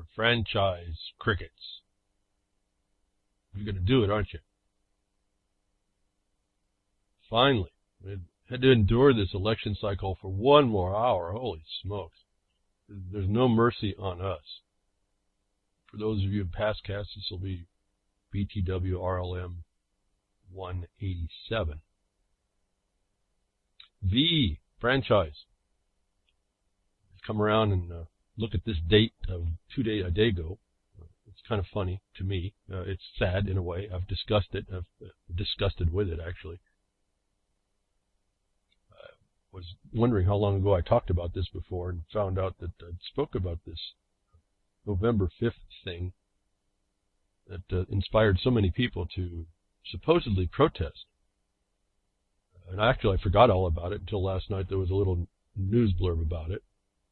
for franchise crickets. You're going to do it, aren't you? Finally, we had to endure this election cycle for one more hour. Holy smokes. There's no mercy on us. For those of you in past casts, this will be BTW RLM 187. V, franchise. Come around and look at this date of a day ago. It's kind of funny to me. It's sad in a way. I've discussed it. I've disgusted with it, actually. I was wondering how long ago I talked about this before and found out that I spoke about this November 5th thing that inspired so many people to supposedly protest. And actually, I forgot all about it until last night. There was a little news blurb about it.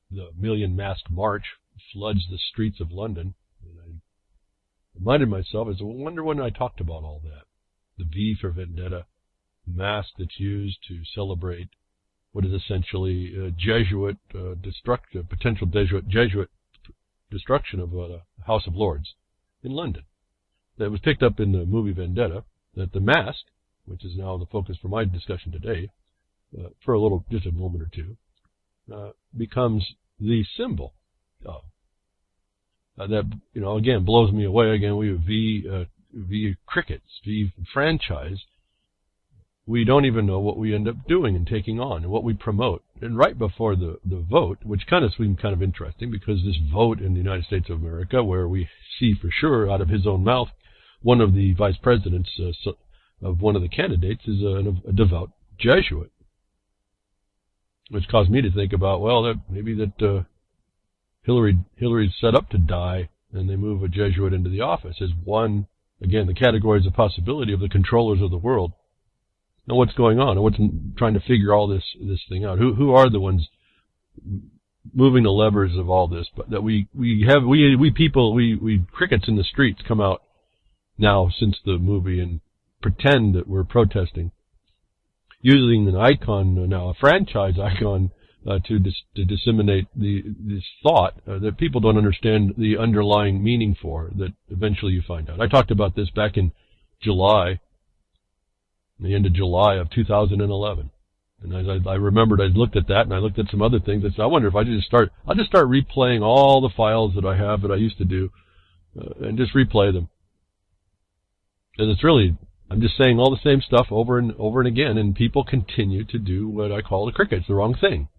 The Million Mask March floods the streets of London. And I reminded myself, I wonder when I talked about all that. The V for Vendetta mask that's used to celebrate what is essentially a Jesuit potential Jesuit destruction of the House of Lords in London. That was picked up in the movie Vendetta, that the mask, which is now the focus for my discussion today, for just a moment or two, becomes the symbol of that, again, blows me away. Again, we have V crickets, V franchise. We don't even know what we end up doing and taking on and what we promote. And right before the vote, which kind of seemed kind of interesting, because this vote in the United States of America, where we see for sure out of his own mouth, one of the vice presidents of one of the candidates is a devout Jesuit. Which caused me to think about, well, that maybe that Hillary's set up to die, and they move a Jesuit into the office as one, again, the categories of possibility of the controllers of the world. Now, what's going on? And what's trying to figure all this thing out? Who are the ones moving the levers of all this? But that we crickets in the streets come out now since the movie and pretend that we're protesting, using an icon now, a franchise icon, to disseminate this thought that people don't understand the underlying meaning for, that eventually you find out. I talked about this back in July, the end of July of 2011. And as I remembered, I looked at that, and I looked at some other things. I said, I wonder if I'll just start replaying all the files that I have that I used to do, and just replay them. And it's really, I'm just saying all the same stuff over and again, and people continue to do what I call the crickets, the wrong thing.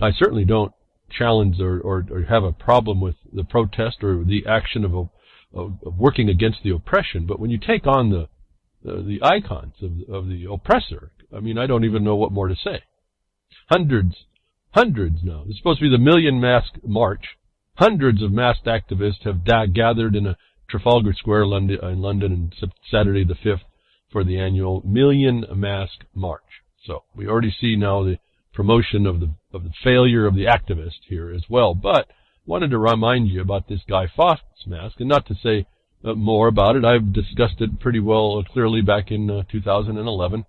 I certainly don't challenge or have a problem with the protest or the action of working against the oppression, but when you take on the icons of the oppressor, I mean, I don't even know what more to say. Hundreds now. It's supposed to be the Million Mask March. Hundreds of masked activists have gathered in a Trafalgar Square, in London, on Saturday the 5th for the annual Million Mask March. So we already see now the promotion of the failure of the activist here as well. But wanted to remind you about this Guy Fawkes mask, and not to say more about it. I've discussed it pretty well clearly back in 2011.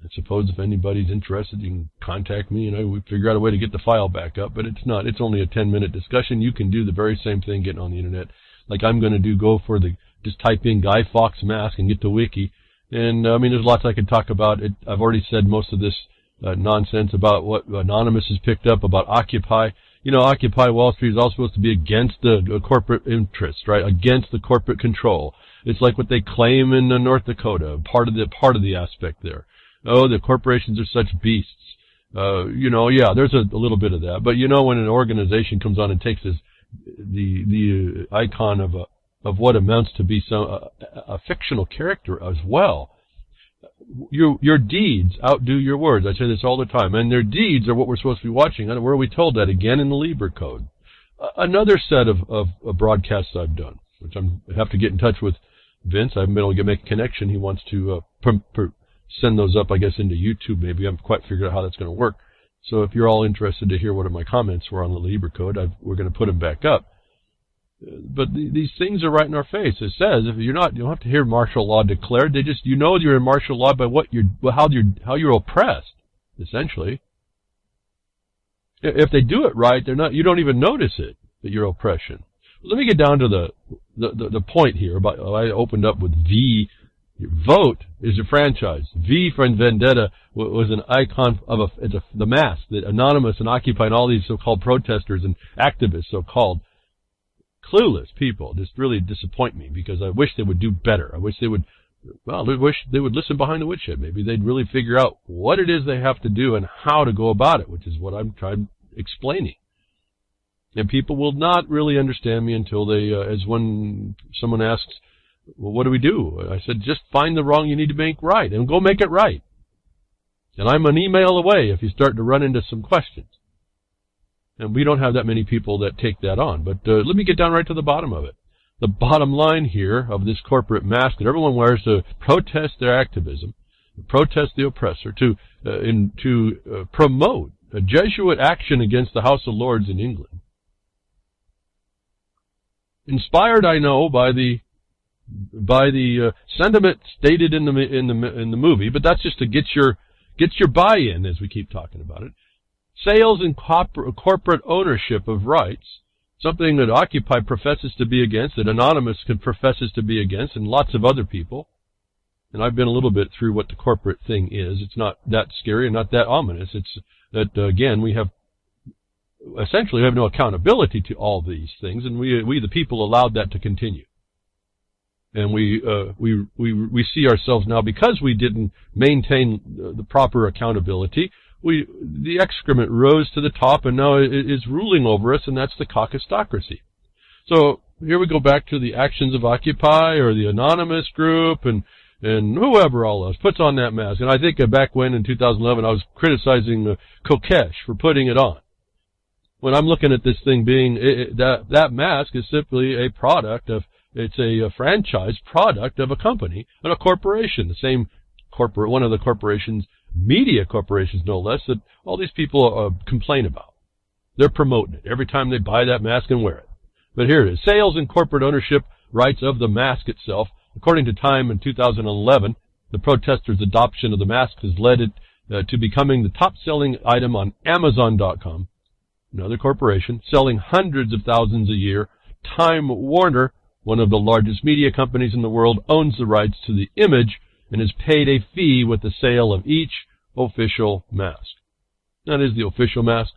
I suppose if anybody's interested, you can contact me, and we figure out a way to get the file back up. But it's not. It's only a 10-minute discussion. You can do the very same thing getting on the internet, like I'm going to do. Just type in Guy Fawkes mask and get to Wiki. And I mean, there's lots I could talk about. I've already said most of this nonsense about what Anonymous has picked up about Occupy. You know, Occupy Wall Street is all supposed to be against the corporate interest, right? Against the corporate control. It's like what they claim in North Dakota. Part of the aspect there. Oh, the corporations are such beasts. Yeah, there's a little bit of that. But when an organization comes on and takes the icon of what amounts to be a fictional character as well, your deeds outdo your words. I say this all the time. And their deeds are what we're supposed to be watching. And where are we told that? Again in the Liber Code. Another set of broadcasts I've done, which I have to get in touch with Vince. I haven't been able to make a connection. He wants to send those up, I guess, into YouTube maybe. I haven't quite figured out how that's going to work. So if you're all interested to hear what my comments were on the Liber Code, we're going to put them back up. But these things are right in our face. It says if you don't have to hear martial law declared. You're in martial law by how you're oppressed, essentially. If they do it right, they're not. You don't even notice it that you're oppression. Let me get down to the point here. About I opened up with V. Vote is a franchise. V for Vendetta was an icon of the mask that Anonymous and Occupy and all these so-called protesters and activists, so-called clueless people, just really disappoint me because I wish they would do better. I wish they would. Well, I wish they would listen behind the woodshed. Maybe they'd really figure out what it is they have to do and how to go about it, which is what I'm trying explaining. And people will not really understand me until they, as when someone asks, well, what do we do? I said, just find the wrong you need to make right and go make it right. And I'm an email away if you start to run into some questions. And we don't have that many people that take that on. But let me get down right to the bottom of it. The bottom line here of this corporate mask that everyone wears to protest their activism, to protest the oppressor, to promote a Jesuit action against the House of Lords in England. Inspired, I know, by the sentiment stated in the movie, but that's just to get your buy-in, as we keep talking about it. Sales and corporate ownership of rights, something that Occupy professes to be against, that Anonymous professes to be against, and lots of other people. And I've been a little bit through what the corporate thing is. It's not that scary and not that ominous. It's that, again, we have no accountability to all these things, and we the people allowed that to continue. And we see ourselves now, because we didn't maintain the proper accountability, the excrement rose to the top and now it is ruling over us, and that's the caucustocracy. So here we go back to the actions of Occupy or the Anonymous group and whoever all else puts on that mask. And I think back when in 2011 I was criticizing Kokesh for putting it on. When I'm looking at this thing being, that mask is simply a product of, it's a franchise product of a company and a corporation, the same corporate, one of the corporations, media corporations no less, that all these people complain about. They're promoting it every time they buy that mask and wear it. But here it is. Sales and corporate ownership rights of the mask itself. According to Time in 2011, the protesters' adoption of the mask has led it to becoming the top-selling item on Amazon.com, another corporation, selling hundreds of thousands a year. Time Warner, one of the largest media companies in the world, owns the rights to the image and is paid a fee with the sale of each official mask. That is the official mask.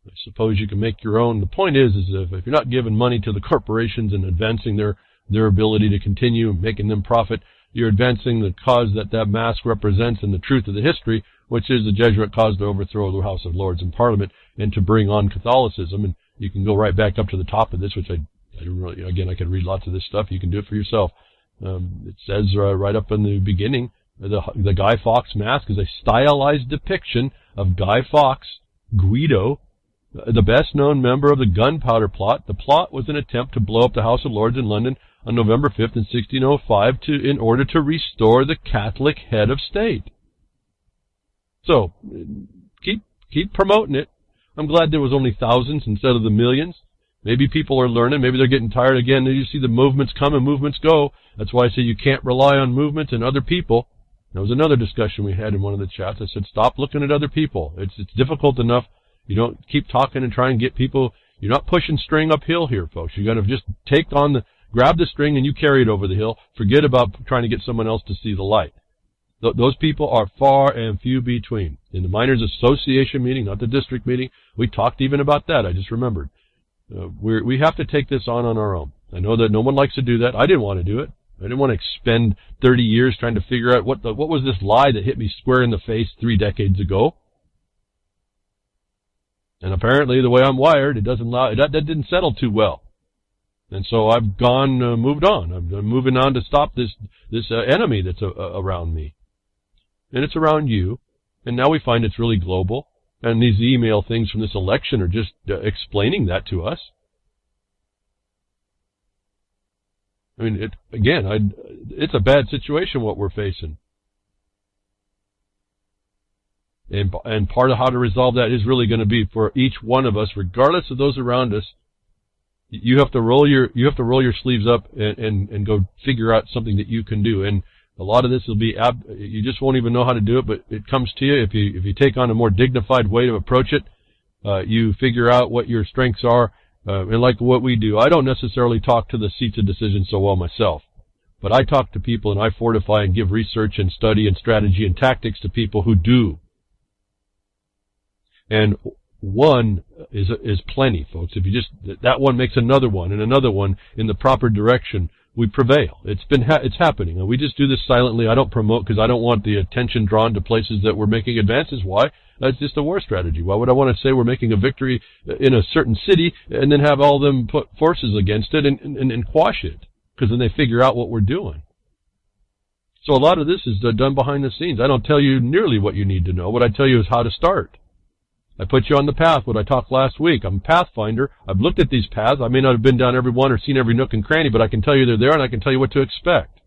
I suppose you can make your own. The point is if you're not giving money to the corporations and advancing their ability to continue making them profit, you're advancing the cause that mask represents and the truth of the history, which is the Jesuit cause to overthrow the House of Lords and Parliament and to bring on Catholicism. And you can go right back up to the top of this, which I don't really, again, I could read lots of this stuff. You can do it for yourself. It says right up in the beginning, the Guy Fawkes mask is a stylized depiction of Guy Fawkes, Guido, the best-known member of the Gunpowder Plot. The plot was an attempt to blow up the House of Lords in London on November 5th in 1605 in order to restore the Catholic head of state. So, keep promoting it. I'm glad there was only thousands instead of the millions. Maybe people are learning. Maybe they're getting tired again. You see the movements come and movements go. That's why I say you can't rely on movements and other people. There was another discussion we had in one of the chats. I said, stop looking at other people. It's difficult enough. You don't keep talking and try and get people. You're not pushing string uphill here, folks. You got to just grab the string and you carry it over the hill. Forget about trying to get someone else to see the light. Those people are far and few between. In the Miners Association meeting, not the district meeting, we talked even about that. I just remembered. We have to take this on our own. I know that no one likes to do that. I didn't want to do it. I didn't want to spend 30 years trying to figure out what was this lie that hit me square in the face 3 decades ago. And apparently, the way I'm wired, that didn't settle too well. And so I've moved on. I'm moving on to stop this enemy that's around me. And it's around you. And now we find it's really global. And these email things from this election are just explaining that to us. I mean, it's a bad situation what we're facing. And part of how to resolve that is really going to be for each one of us, regardless of those around us. You have to roll your sleeves up and go figure out something that you can do. And a lot of this will be you just won't even know how to do it, but it comes to you if you take on a more dignified way to approach it. You figure out what your strengths are, and like what we do. I don't necessarily talk to the seats of decision so well myself, but I talk to people and I fortify and give research and study and strategy and tactics to people who do. And one is plenty, folks. If you just, that one makes another one and another one in the proper direction, we prevail. It's happening. And we just do this silently. I don't promote because I don't want the attention drawn to places that we're making advances. Why? That's just a war strategy. Why would I want to say we're making a victory in a certain city and then have all of them put forces against it and quash it? Because then they figure out what we're doing. So a lot of this is done behind the scenes. I don't tell you nearly what you need to know. What I tell you is how to start. I put you on the path, what I talked last week. I'm a pathfinder. I've looked at these paths. I may not have been down every one or seen every nook and cranny, but I can tell you they're there and I can tell you what to expect.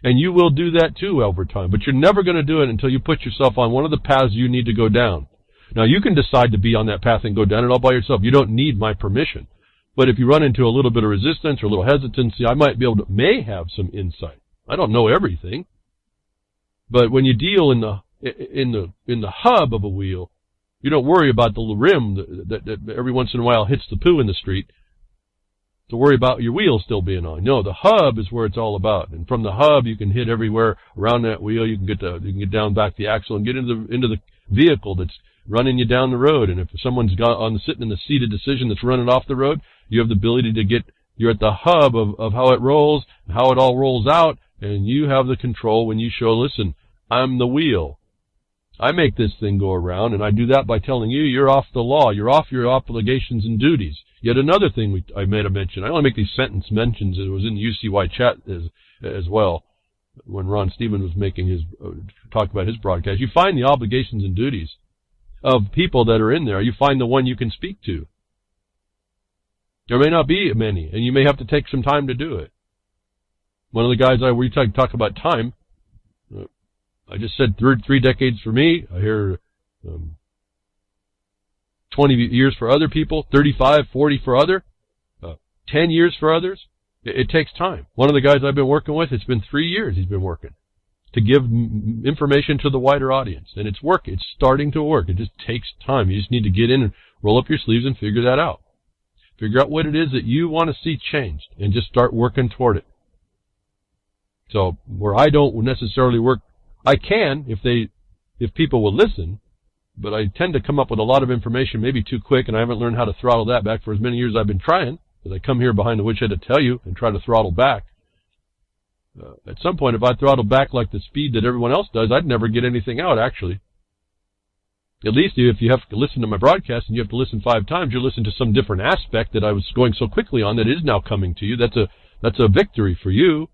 And you will do that too over time, but you're never going to do it until you put yourself on one of the paths you need to go down. Now, you can decide to be on that path and go down it all by yourself. You don't need my permission. But if you run into a little bit of resistance or a little hesitancy, I might be able to, may have some insight. I don't know everything. But when you deal in the hub of a wheel, you don't worry about the rim that every once in a while hits the poo in the street to worry about your wheel still being on. No, the hub is where it's all about. And from the hub, you can hit everywhere around that wheel. You can get down back the axle and get into the vehicle that's running you down the road. And if someone's sitting in the seat of decision that's running off the road, you have the ability to you're at the hub of how it rolls, how it all rolls out, and you have the control when you show, listen, I'm the wheel. I make this thing go around, and I do that by telling you you're off the law. You're off your obligations and duties. Yet another thing I made a mention. I only make these sentence mentions. It was in the UCY chat as well when Ron Stephen was making talk about his broadcast. You find the obligations and duties of people that are in there. You find the one you can speak to. There may not be many, and you may have to take some time to do it. One of the guys we talk about time. I just said 3 decades for me. I hear 20 years for other people, 35, 40 for other, 10 years for others. It takes time. One of the guys I've been working with, it's been 3 years he's been working to give information to the wider audience. And it's starting to work. It just takes time. You just need to get in and roll up your sleeves and figure that out. Figure out what it is that you want to see changed and just start working toward it. So where I don't necessarily work, I can if people will listen, but I tend to come up with a lot of information maybe too quick, and I haven't learned how to throttle that back for as many years I've been trying, because I come here behind the woodshed to tell you and try to throttle back. At some point, if I throttle back like the speed that everyone else does, I'd never get anything out, actually. At least if you have to listen to my broadcast and you have to listen 5 times, you listen to some different aspect that I was going so quickly on that is now coming to you. That's a victory for you.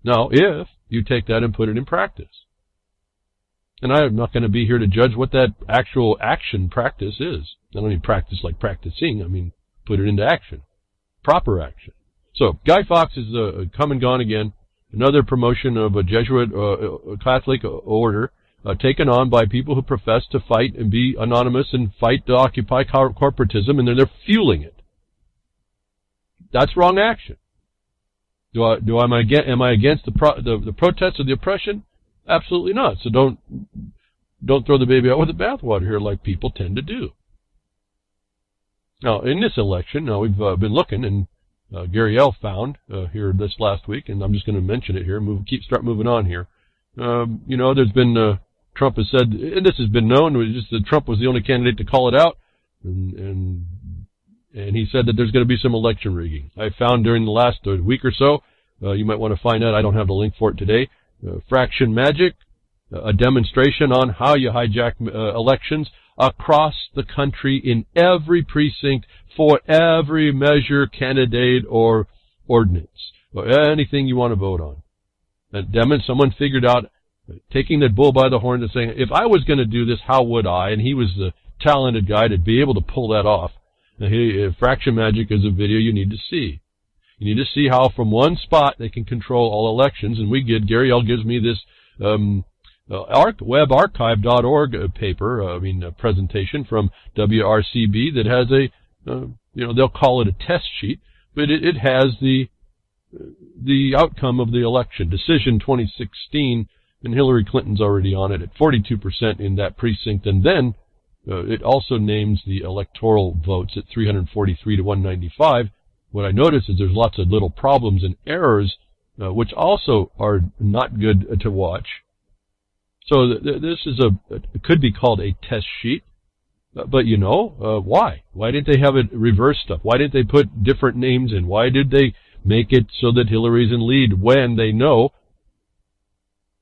Now, if you take that and put it in practice. And I'm not going to be here to judge what that actual action practice is. I don't mean practice like practicing. I mean put it into action. Proper action. So, Guy Fawkes is come and gone again. Another promotion of a Jesuit Catholic order taken on by people who profess to fight and be anonymous and fight to occupy corporatism, and they're fueling it. That's wrong action. Am I against the protest of the oppression? Absolutely not. So don't throw the baby out with the bathwater here like people tend to do. Now, in this election, we've been looking, and Gary L. found here this last week, and I'm just going to mention it here. Start moving on here. There's been Trump has said, and this has been known, just that Trump was the only candidate to call it out, and he said that there's going to be some election rigging. I found during the last week or so, you might want to find out. I don't have the link for it today. Fraction Magic, a demonstration on how you hijack elections across the country in every precinct for every measure, candidate, or ordinance, or anything you want to vote on. And someone figured out, taking that bull by the horn and saying, if I was going to do this, how would I? And he was the talented guy to be able to pull that off. Fraction Magic is a video you need to see. You need to see how from one spot they can control all elections. And Gary L. gives me this webarchive.org paper, presentation from WRCB that has they'll call it a test sheet, but it has the outcome of the election, decision 2016, and Hillary Clinton's already on it at 42% in that precinct. And then It also names the electoral votes at 343 to 195. What I notice is there's lots of little problems and errors, which also are not good to watch. So this is it could be called a test sheet. But why? Why didn't they have it reverse stuff? Why didn't they put different names in? Why did they make it so that Hillary's in lead when they know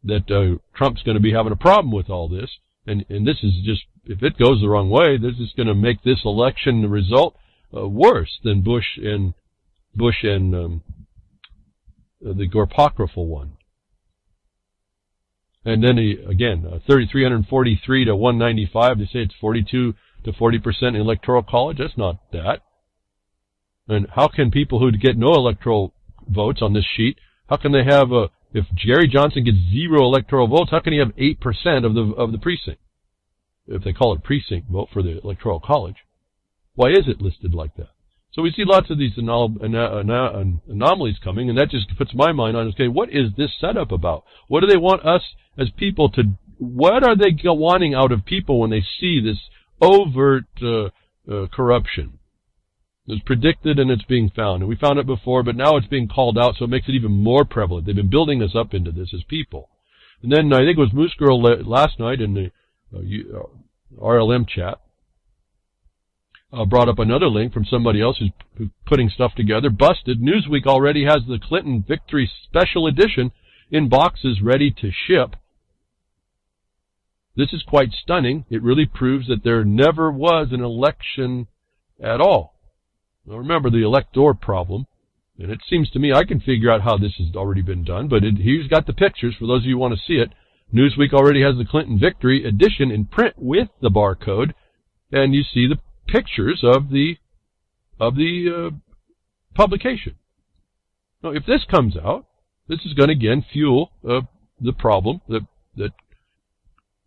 that Trump's going to be having a problem with all this? And this is just, if it goes the wrong way, this is going to make this election result worse than Bush and the Gorpocryphal one. And then again, 343 to 195, they say it's 42 to 40% electoral college. That's not that. And how can people who get no electoral votes on this sheet, how can they have if Jerry Johnson gets 0 electoral votes, how can he have 8% of the precinct? If they call it precinct vote for the electoral college. Why is it listed like that? So we see lots of these anomalies coming, and that just puts my mind on, okay, what is this setup about? What do they want us as people to, what are they wanting out of people when they see this overt corruption? It's predicted and it's being found. And we found it before, but now it's being called out, so it makes it even more prevalent. They've been building us up into this as people. And then I think it was Moose Girl last night in the RLM chat, brought up another link from somebody else who's putting stuff together. Busted. Newsweek already has the Clinton Victory Special Edition in boxes ready to ship. This is quite stunning. It really proves that there never was an election at all. Now remember the elector problem, and it seems to me I can figure out how this has already been done, but here's got the pictures for those of you who want to see it. Newsweek already has the Clinton Victory Edition in print with the barcode, and you see the pictures of the publication. Now, if this comes out, this is going to again fuel the problem that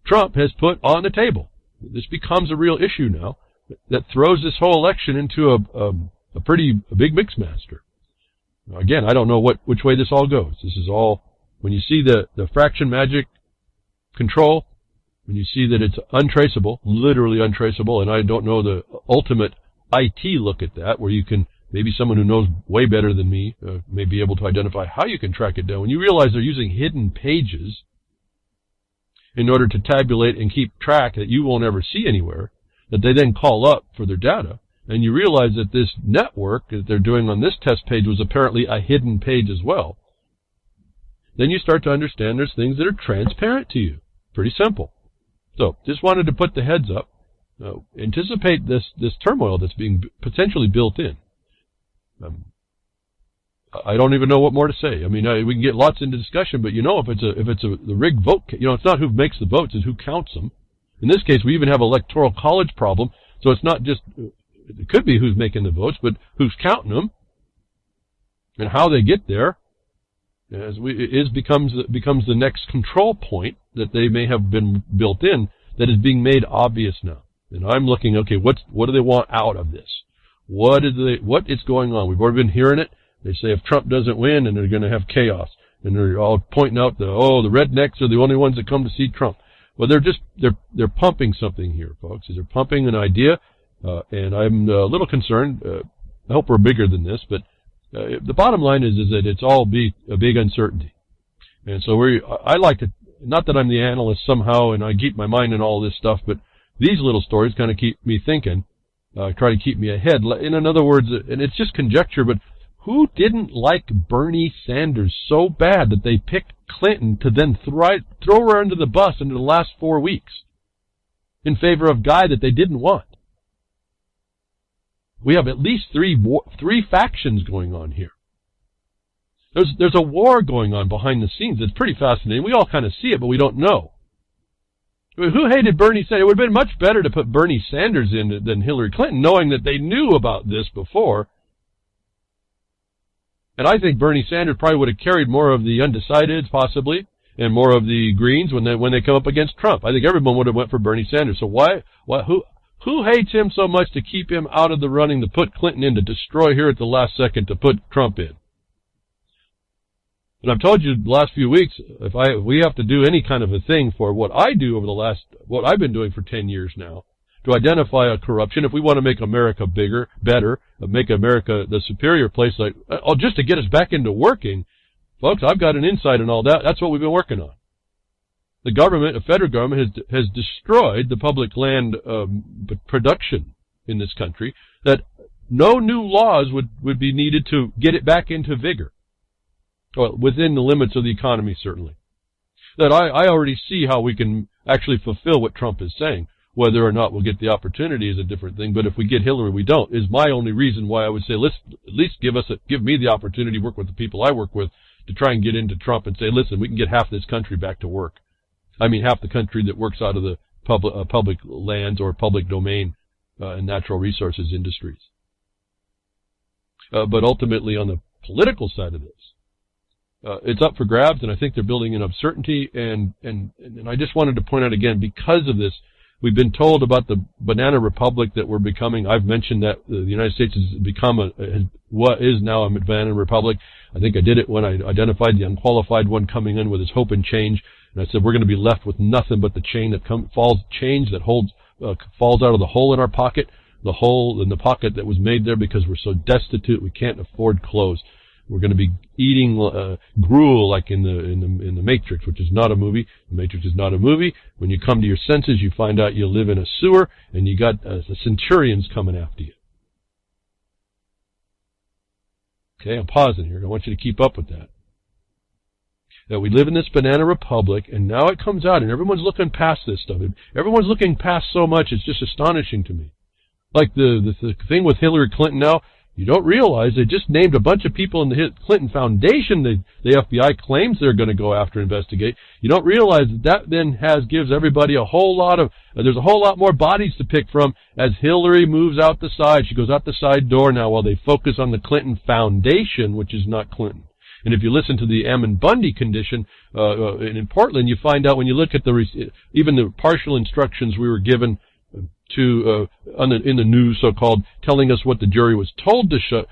Trump has put on the table. This becomes a real issue now that throws this whole election into a pretty big mixmaster. Now, again, I don't know which way this all goes. This is all, when you see the fraction magic control, when you see that it's untraceable, literally untraceable, and I don't know the ultimate IT look at that, where you can, maybe someone who knows way better than me may be able to identify how you can track it down. When you realize they're using hidden pages in order to tabulate and keep track that you won't ever see anywhere, that they then call up for their data, and you realize that this network that they're doing on this test page was apparently a hidden page as well, then you start to understand there's things that are transparent to you. Pretty simple. So, just wanted to put the heads up. Anticipate this turmoil that's being potentially built in. I don't even know what more to say. I mean, we can get lots into discussion, but if it's the rigged vote, it's not who makes the votes, it's who counts them. In this case, we even have electoral college problem, so it's not just, it could be who's making the votes, but who's counting them, and how they get there. Becomes the next control point that they may have been built in that is being made obvious now. And I'm looking, okay, what do they want out of this? What is going on? We've already been hearing it. They say if Trump doesn't win, and they're going to have chaos, and they're all pointing out the rednecks are the only ones that come to see Trump. Well, they're pumping something here, folks. They're pumping an idea, and I'm a little concerned. I hope we're bigger than this, but the bottom line is that it's all a big uncertainty. And so I like to, not that I'm the analyst somehow and I keep my mind in all this stuff, but these little stories kind of keep me thinking, try to keep me ahead. In other words, and it's just conjecture, but who didn't like Bernie Sanders so bad that they picked Clinton to then throw her under the bus into the last 4 weeks in favor of a guy that they didn't want? We have at least three factions going on here. There's a war going on behind the scenes. It's pretty fascinating. We all kind of see it, but we don't know. Who hated Bernie Sanders? It would have been much better to put Bernie Sanders in than Hillary Clinton, knowing that they knew about this before. And I think Bernie Sanders probably would have carried more of the undecideds, possibly, and more of the Greens when they come up against Trump. I think everyone would have went for Bernie Sanders. So who hates him so much to keep him out of the running, to put Clinton in, to destroy here at the last second, to put Trump in? And I've told you the last few weeks, we have to do any kind of a thing for what I do what I've been doing for 10 years now, to identify a corruption. If we want to make America bigger, better, make America the superior place, like, just to get us back into working, folks, I've got an insight on all that. That's what we've been working on. The government, the federal government, has destroyed the public land production in this country, that no new laws would be needed to get it back into vigor. Well, within the limits of the economy, certainly. That I already see how we can actually fulfill what Trump is saying. Whether or not we'll get the opportunity is a different thing, but if we get Hillary, we don't, is my only reason why I would say, let's at least give me the opportunity to work with the people I work with to try and get into Trump and say, listen, we can get half this country back to work. I mean, half the country that works out of the public lands or public domain and natural resources industries. But ultimately, on the political side of this, it's up for grabs, and I think they're building in uncertainty. And I just wanted to point out again, because of this, we've been told about the banana republic that we're becoming. I've mentioned that the United States has become what is now a banana republic. I think I did it when I identified the unqualified one coming in with his hope and change. And I said, we're going to be left with nothing but the chain that falls out of the hole in our pocket, the hole in the pocket that was made there because we're so destitute we can't afford clothes. We're going to be eating gruel like in the Matrix, which is not a movie. The Matrix is not a movie. When you come to your senses, you find out you live in a sewer and you got the centurions coming after you. Okay, I'm pausing here. I want you to keep up with that. That we live in this banana republic, and now it comes out, and everyone's looking past this stuff. Everyone's looking past so much, it's just astonishing to me. Like the thing with Hillary Clinton now, you don't realize they just named a bunch of people in the Clinton Foundation the FBI claims they're going to go after and investigate. You don't realize that then gives everybody there's a whole lot more bodies to pick from as Hillary moves out the side. She goes out the side door now while they focus on the Clinton Foundation, which is not Clinton. And if you listen to the Ammon Bundy condition in Portland, you find out when you look at even the partial instructions we were given in the news, so-called, telling us what the jury was told to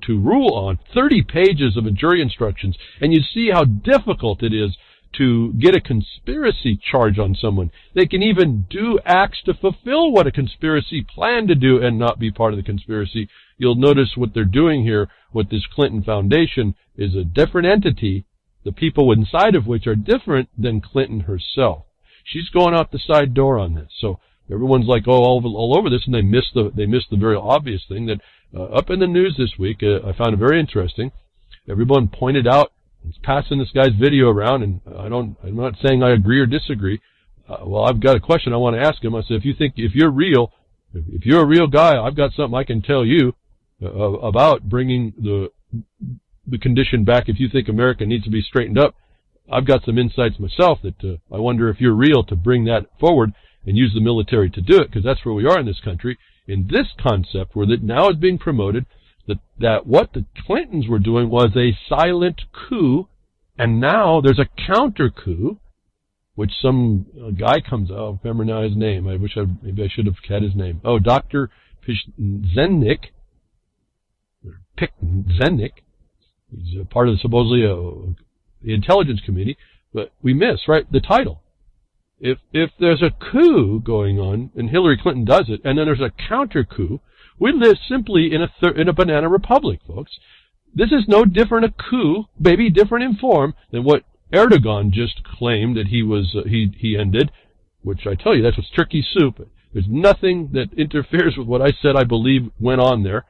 rule on. 30 pages of jury instructions, and you see how difficult it is to get a conspiracy charge on someone. They can even do acts to fulfill what a conspiracy planned to do and not be part of the conspiracy. You'll notice what they're doing here with this Clinton Foundation is a different entity, the people inside of which are different than Clinton herself. She's going out the side door on this. So everyone's like, all over this, and they missed the very obvious thing that up in the news this week. I found it very interesting. Everyone pointed out, it's passing this guy's video around, and I'm not saying I agree or disagree. Well, I've got a question I want to ask him. I said, if you're a real guy, I've got something I can tell you about bringing the condition back. If you think America needs to be straightened up, I've got some insights myself that I wonder if you're real to bring that forward and use the military to do it, because that's where we are in this country. In this concept, where that now is being promoted, that what the Clintons were doing was a silent coup, and now there's a counter coup, which some guy comes out. I remember now his name. Maybe I should have had his name. Oh, Dr. Zennik. He's a part of supposedly the intelligence committee, but we miss, right, the title. If there's a coup going on, and Hillary Clinton does it, and then there's a counter coup, we live simply in a banana republic, folks. This is no different a coup, maybe different in form, than what Erdogan just claimed that he ended, which I tell you, that's what's turkey soup. There's nothing that interferes with what I said I believe went on there.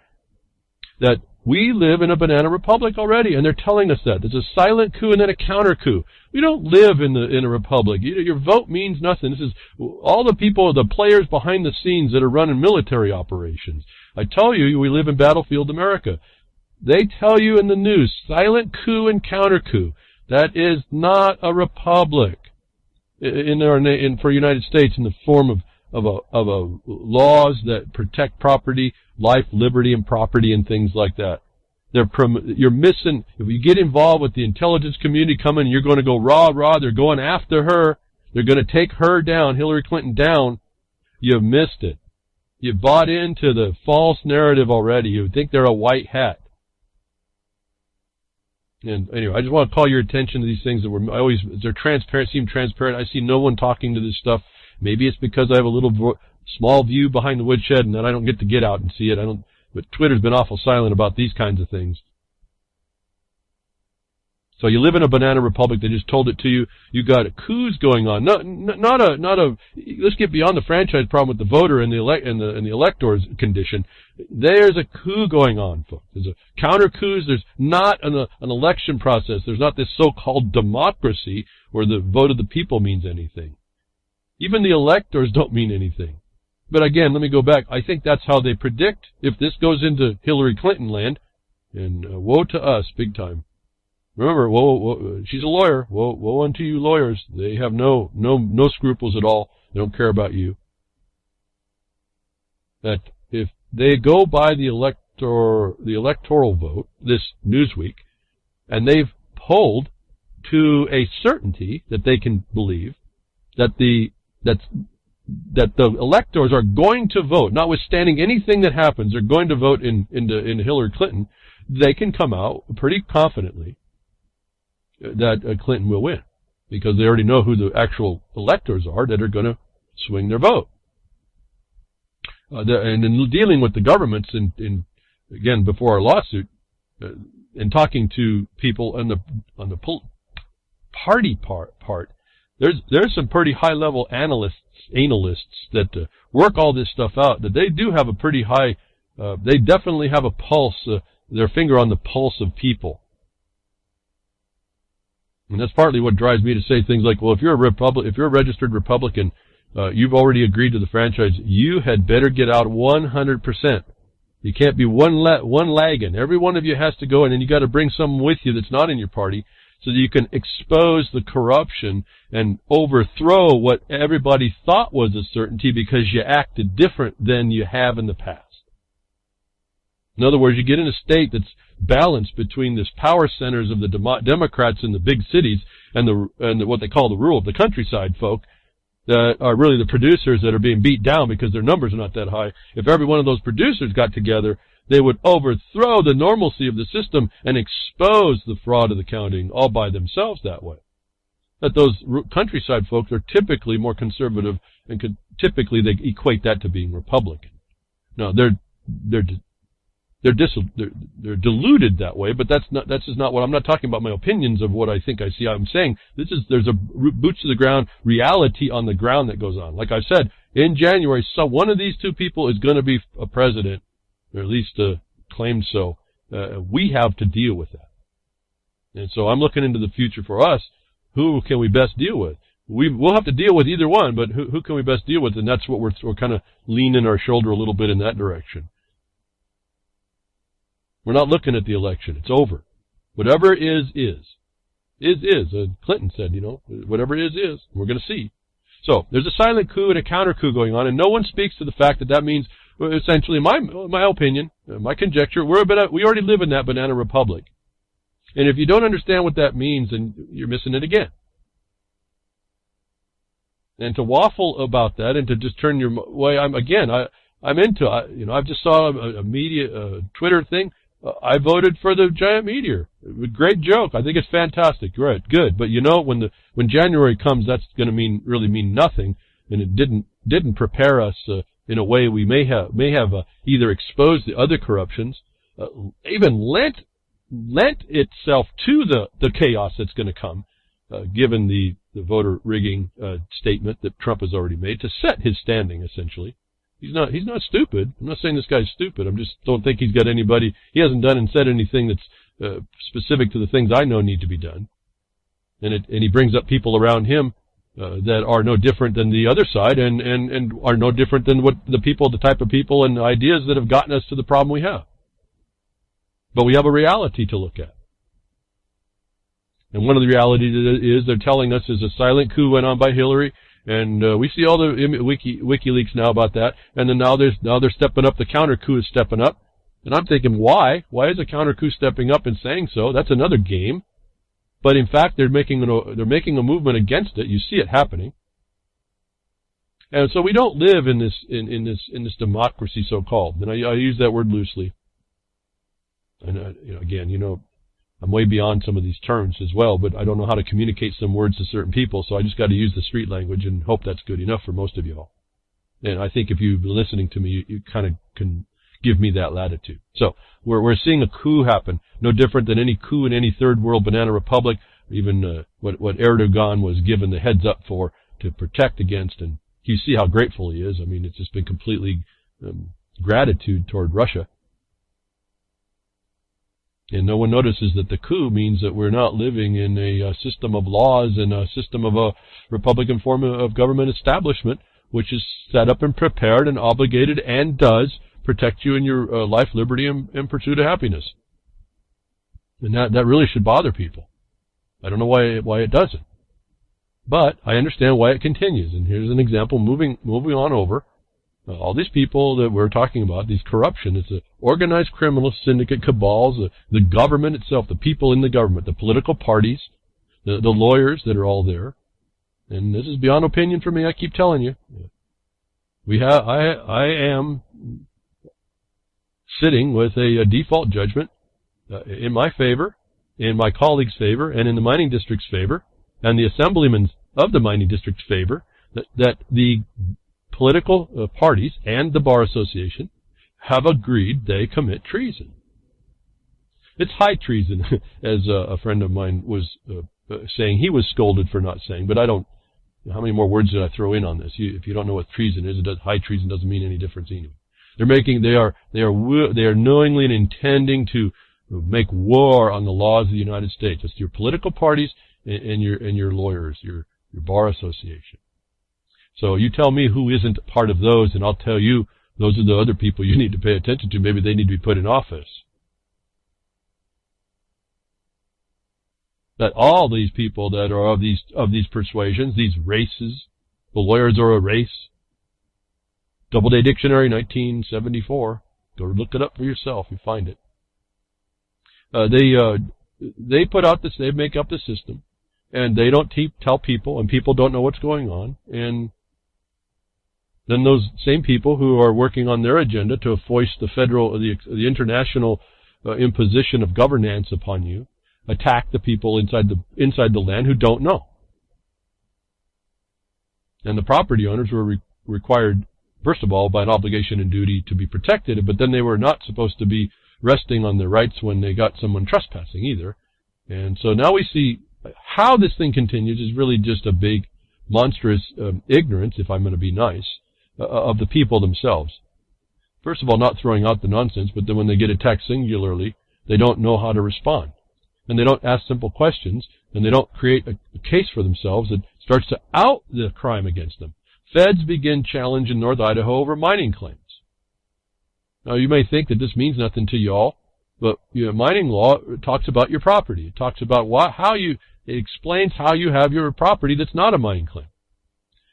That we live in a banana republic already, and they're telling us that. There's a silent coup and then a counter coup. We don't live in a republic. Your vote means nothing. This is all the people, the players behind the scenes that are running military operations. I tell you, we live in Battlefield America. They tell you in the news, silent coup and counter coup. That is not a republic for the United States in the form of laws that protect property, life, liberty, and property, and things like that. You're missing. If you get involved with the intelligence community coming, you're going to go rah. They're going after her. They're going to take her down, Hillary Clinton down. You've missed it. You've bought into the false narrative already. You think they're a white hat. And anyway, I just want to call your attention to these things they're transparent, seem transparent. I see no one talking to this stuff. Maybe it's because I have a little small view behind the woodshed, and then I don't get out and see it. But Twitter's been awful silent about these kinds of things. So you live in a banana republic. They just told it to you. You got coups going on. Not a. Let's get beyond the franchise problem with the voter and the electors condition. There's a coup going on, folks. There's a counter coup. There's not an election process. There's not this so-called democracy where the vote of the people means anything. Even the electors don't mean anything. But again, let me go back. I think that's how they predict if this goes into Hillary Clinton land, and woe to us, big time. Remember, woe, she's a lawyer. Woe unto you lawyers. They have no scruples at all. They don't care about you. That if they go by the electoral vote this Newsweek, and they've polled to a certainty that they can believe that the electors are going to vote, notwithstanding anything that happens, they're going to vote in Hillary Clinton, they can come out pretty confidently that Clinton will win, because they already know who the actual electors are that are going to swing their vote. And in dealing with the governments, again, before our lawsuit, and talking to people on the party part, there's some pretty high-level analysts that work all this stuff out, that they do have a pretty high, they definitely have a pulse, their finger on the pulse of people. And that's partly what drives me to say things like, well, if you're a registered Republican, you've already agreed to the franchise, you had better get out 100%. You can't be one lagging. Every one of you has to go, and then you got to bring someone with you that's not in your party, so that you can expose the corruption and overthrow what everybody thought was a certainty because you acted different than you have in the past. In other words, you get in a state that's balanced between this power centers of the Democrats in the big cities and what they call the rural, the countryside folk, that are really the producers that are being beat down because their numbers are not that high. If every one of those producers got together, they would overthrow the normalcy of the system and expose the fraud of the counting all by themselves that way. That those countryside folks are typically more conservative, and typically they equate that to being Republican. No, they're deluded that way, but that's just not what I'm not talking about. My opinions of what I think I see. I'm saying there's a boots to the ground reality on the ground that goes on. Like I said, in January, one of these two people is going to be a president, or at least claimed so. We have to deal with that. And so I'm looking into the future for us. Who can we best deal with? We'll have to deal with either one, but who can we best deal with? And that's what we're kind of leaning our shoulder a little bit in that direction. We're not looking at the election. It's over. Whatever is. Clinton said, whatever is. We're going to see. So there's a silent coup and a counter coup going on, and no one speaks to the fact that means, essentially, my opinion, my conjecture, we already live in that banana republic. And if you don't understand what that means, then you're missing it again. And to waffle about that and to just turn your way, I'm into, I just saw a media, Twitter thing. I voted for the giant meteor. Great joke. I think it's fantastic. Great, good. But when January comes, that's going to really mean nothing, and it didn't prepare us in a way we may have either exposed the other corruptions, even lent itself to the chaos that's going to come, given the voter rigging statement that Trump has already made to set his standing, essentially. He's not stupid. I'm not saying this guy's stupid. I just don't think he's got anybody. He hasn't done and said anything that's specific to the things I know need to be done. And he brings up people around him that are no different than the other side, and are no different than what the type of people and ideas that have gotten us to the problem we have. But we have a reality to look at. And one of the realities is they're telling us is a silent coup went on by Hillary. And we see all the WikiLeaks now about that, and then now they're stepping up. The counter coup is stepping up, and I'm thinking, why? Why is the counter coup stepping up and saying so? That's another game. But in fact, they're making a movement against it. You see it happening, and so we don't live in this democracy, so called. And I use that word loosely. And again, I'm way beyond some of these terms as well, but I don't know how to communicate some words to certain people, so I just got to use the street language and hope that's good enough for most of you all. And I think if you've been listening to me, you kind of can give me that latitude. So we're seeing a coup happen, no different than any coup in any third world banana republic, even what Erdogan was given the heads up for to protect against. And you see how grateful he is. I mean, it's just been completely gratitude toward Russia. And no one notices that the coup means that we're not living in a system of laws and a system of a Republican form of government establishment, which is set up and prepared and obligated and does protect you in your life, liberty, and pursuit of happiness. And that really should bother people. I don't know why it doesn't. But I understand why it continues. And here's an example moving on over. All these people that we're talking about, these corruption, it's an organized criminal syndicate cabals, the government itself, the people in the government, the political parties, the lawyers that are all there. And this is beyond opinion for me, I keep telling you. I am sitting with a default judgment in my favor, in my colleagues' favor, and in the mining district's favor, and the assemblymen's of the mining district's favor, that the political parties and the Bar Association have agreed they commit treason. It's high treason, as a friend of mine was saying. He was scolded for not saying, but I don't. How many more words did I throw in on this? If you don't know what treason is, high treason doesn't mean any difference anyway. They are knowingly and intending to make war on the laws of the United States. It's your political parties and your lawyers, your Bar Association. So you tell me who isn't part of those, and I'll tell you those are the other people you need to pay attention to. Maybe they need to be put in office. That all these people that are of these persuasions, these races, the lawyers are a race. Doubleday Dictionary, 1974. Go look it up for yourself. You find it. They put out this. They make up the system, and they don't tell people, and people don't know what's going on. And then those same people who are working on their agenda to foist the international imposition of governance upon you, attack the people inside the land who don't know. And the property owners were required, first of all, by an obligation and duty to be protected, but then they were not supposed to be resting on their rights when they got someone trespassing either. And so now we see how this thing continues is really just a big, monstrous ignorance, if I'm going to be nice, of the people themselves. First of all, not throwing out the nonsense, but then when they get attacked singularly, they don't know how to respond. And they don't ask simple questions, and they don't create a case for themselves that starts to out the crime against them. Feds begin challenge in North Idaho over mining claims. Now, you may think that this means nothing to y'all, but mining law talks about your property. It talks about it explains how you have your property that's not a mining claim.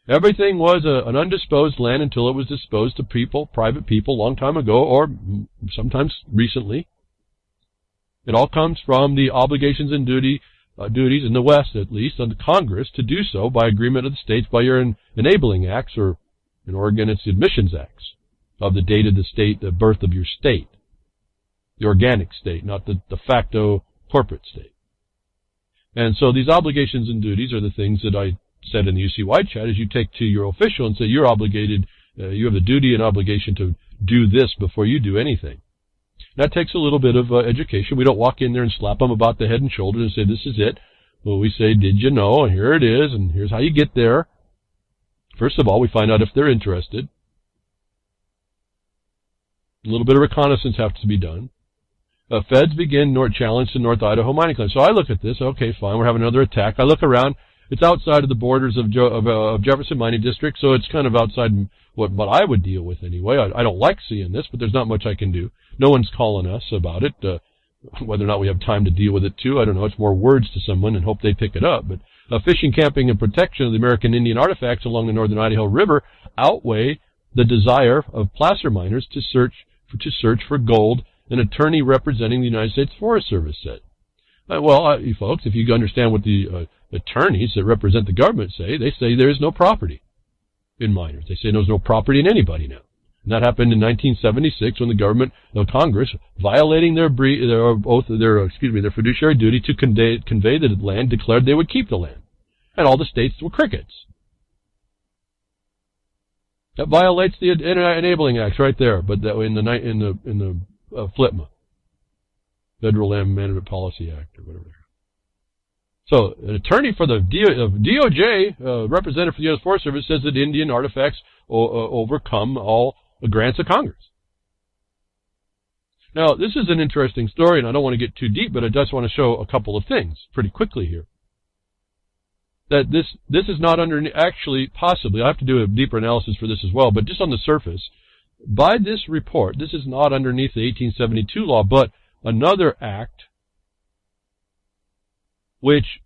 Everything was an undisposed land until it was disposed to people, private people, long time ago, or sometimes recently. It all comes from the obligations and duties in the West, at least, on the Congress to do so by agreement of the states by your enabling acts, or in Oregon it's the admissions acts of the date of the state, the birth of your state, the organic state, not the de facto corporate state. And so these obligations and duties are the things that I said in the UCY chat, is you take to your official and say you're obligated, you have the duty and obligation to do this before you do anything. That takes a little bit of education. We don't walk in there and slap them about the head and shoulders and say, this is it. Well, we say, did you know? And here it is, and here's how you get there. First of all, we find out if they're interested. A little bit of reconnaissance has to be done. Feds begin challenge to North Idaho mining claims. So I look at this, okay, fine, we're having another attack. I look around. It's outside of the borders of Jefferson Mining District, so it's kind of outside what I would deal with anyway. I don't like seeing this, but there's not much I can do. No one's calling us about it. Whether or not we have time to deal with it, too, I don't know. It's more words to someone and hope they pick it up. But fishing, camping, and protection of the American Indian artifacts along the northern Idaho River outweigh the desire of placer miners to search for gold, an attorney representing the United States Forest Service said. You folks, if you understand what the attorneys that represent the government say, they say there is no property in miners. They say there's no property in anybody now. And that happened in 1976 when the Congress, violating their fiduciary duty to convey the land, declared they would keep the land. And all the states were crickets. That violates the Enabling Acts right there, but that in the FLTMA, Federal Land Management Policy Act, or whatever. So, an attorney for the DOJ, representative for the U.S. Forest Service, says that Indian artifacts overcome all grants of Congress. Now, this is an interesting story, and I don't want to get too deep, but I just want to show a couple of things pretty quickly here. That this is not actually, possibly, I have to do a deeper analysis for this as well, but just on the surface, by this report, this is not underneath the 1872 law, but another act which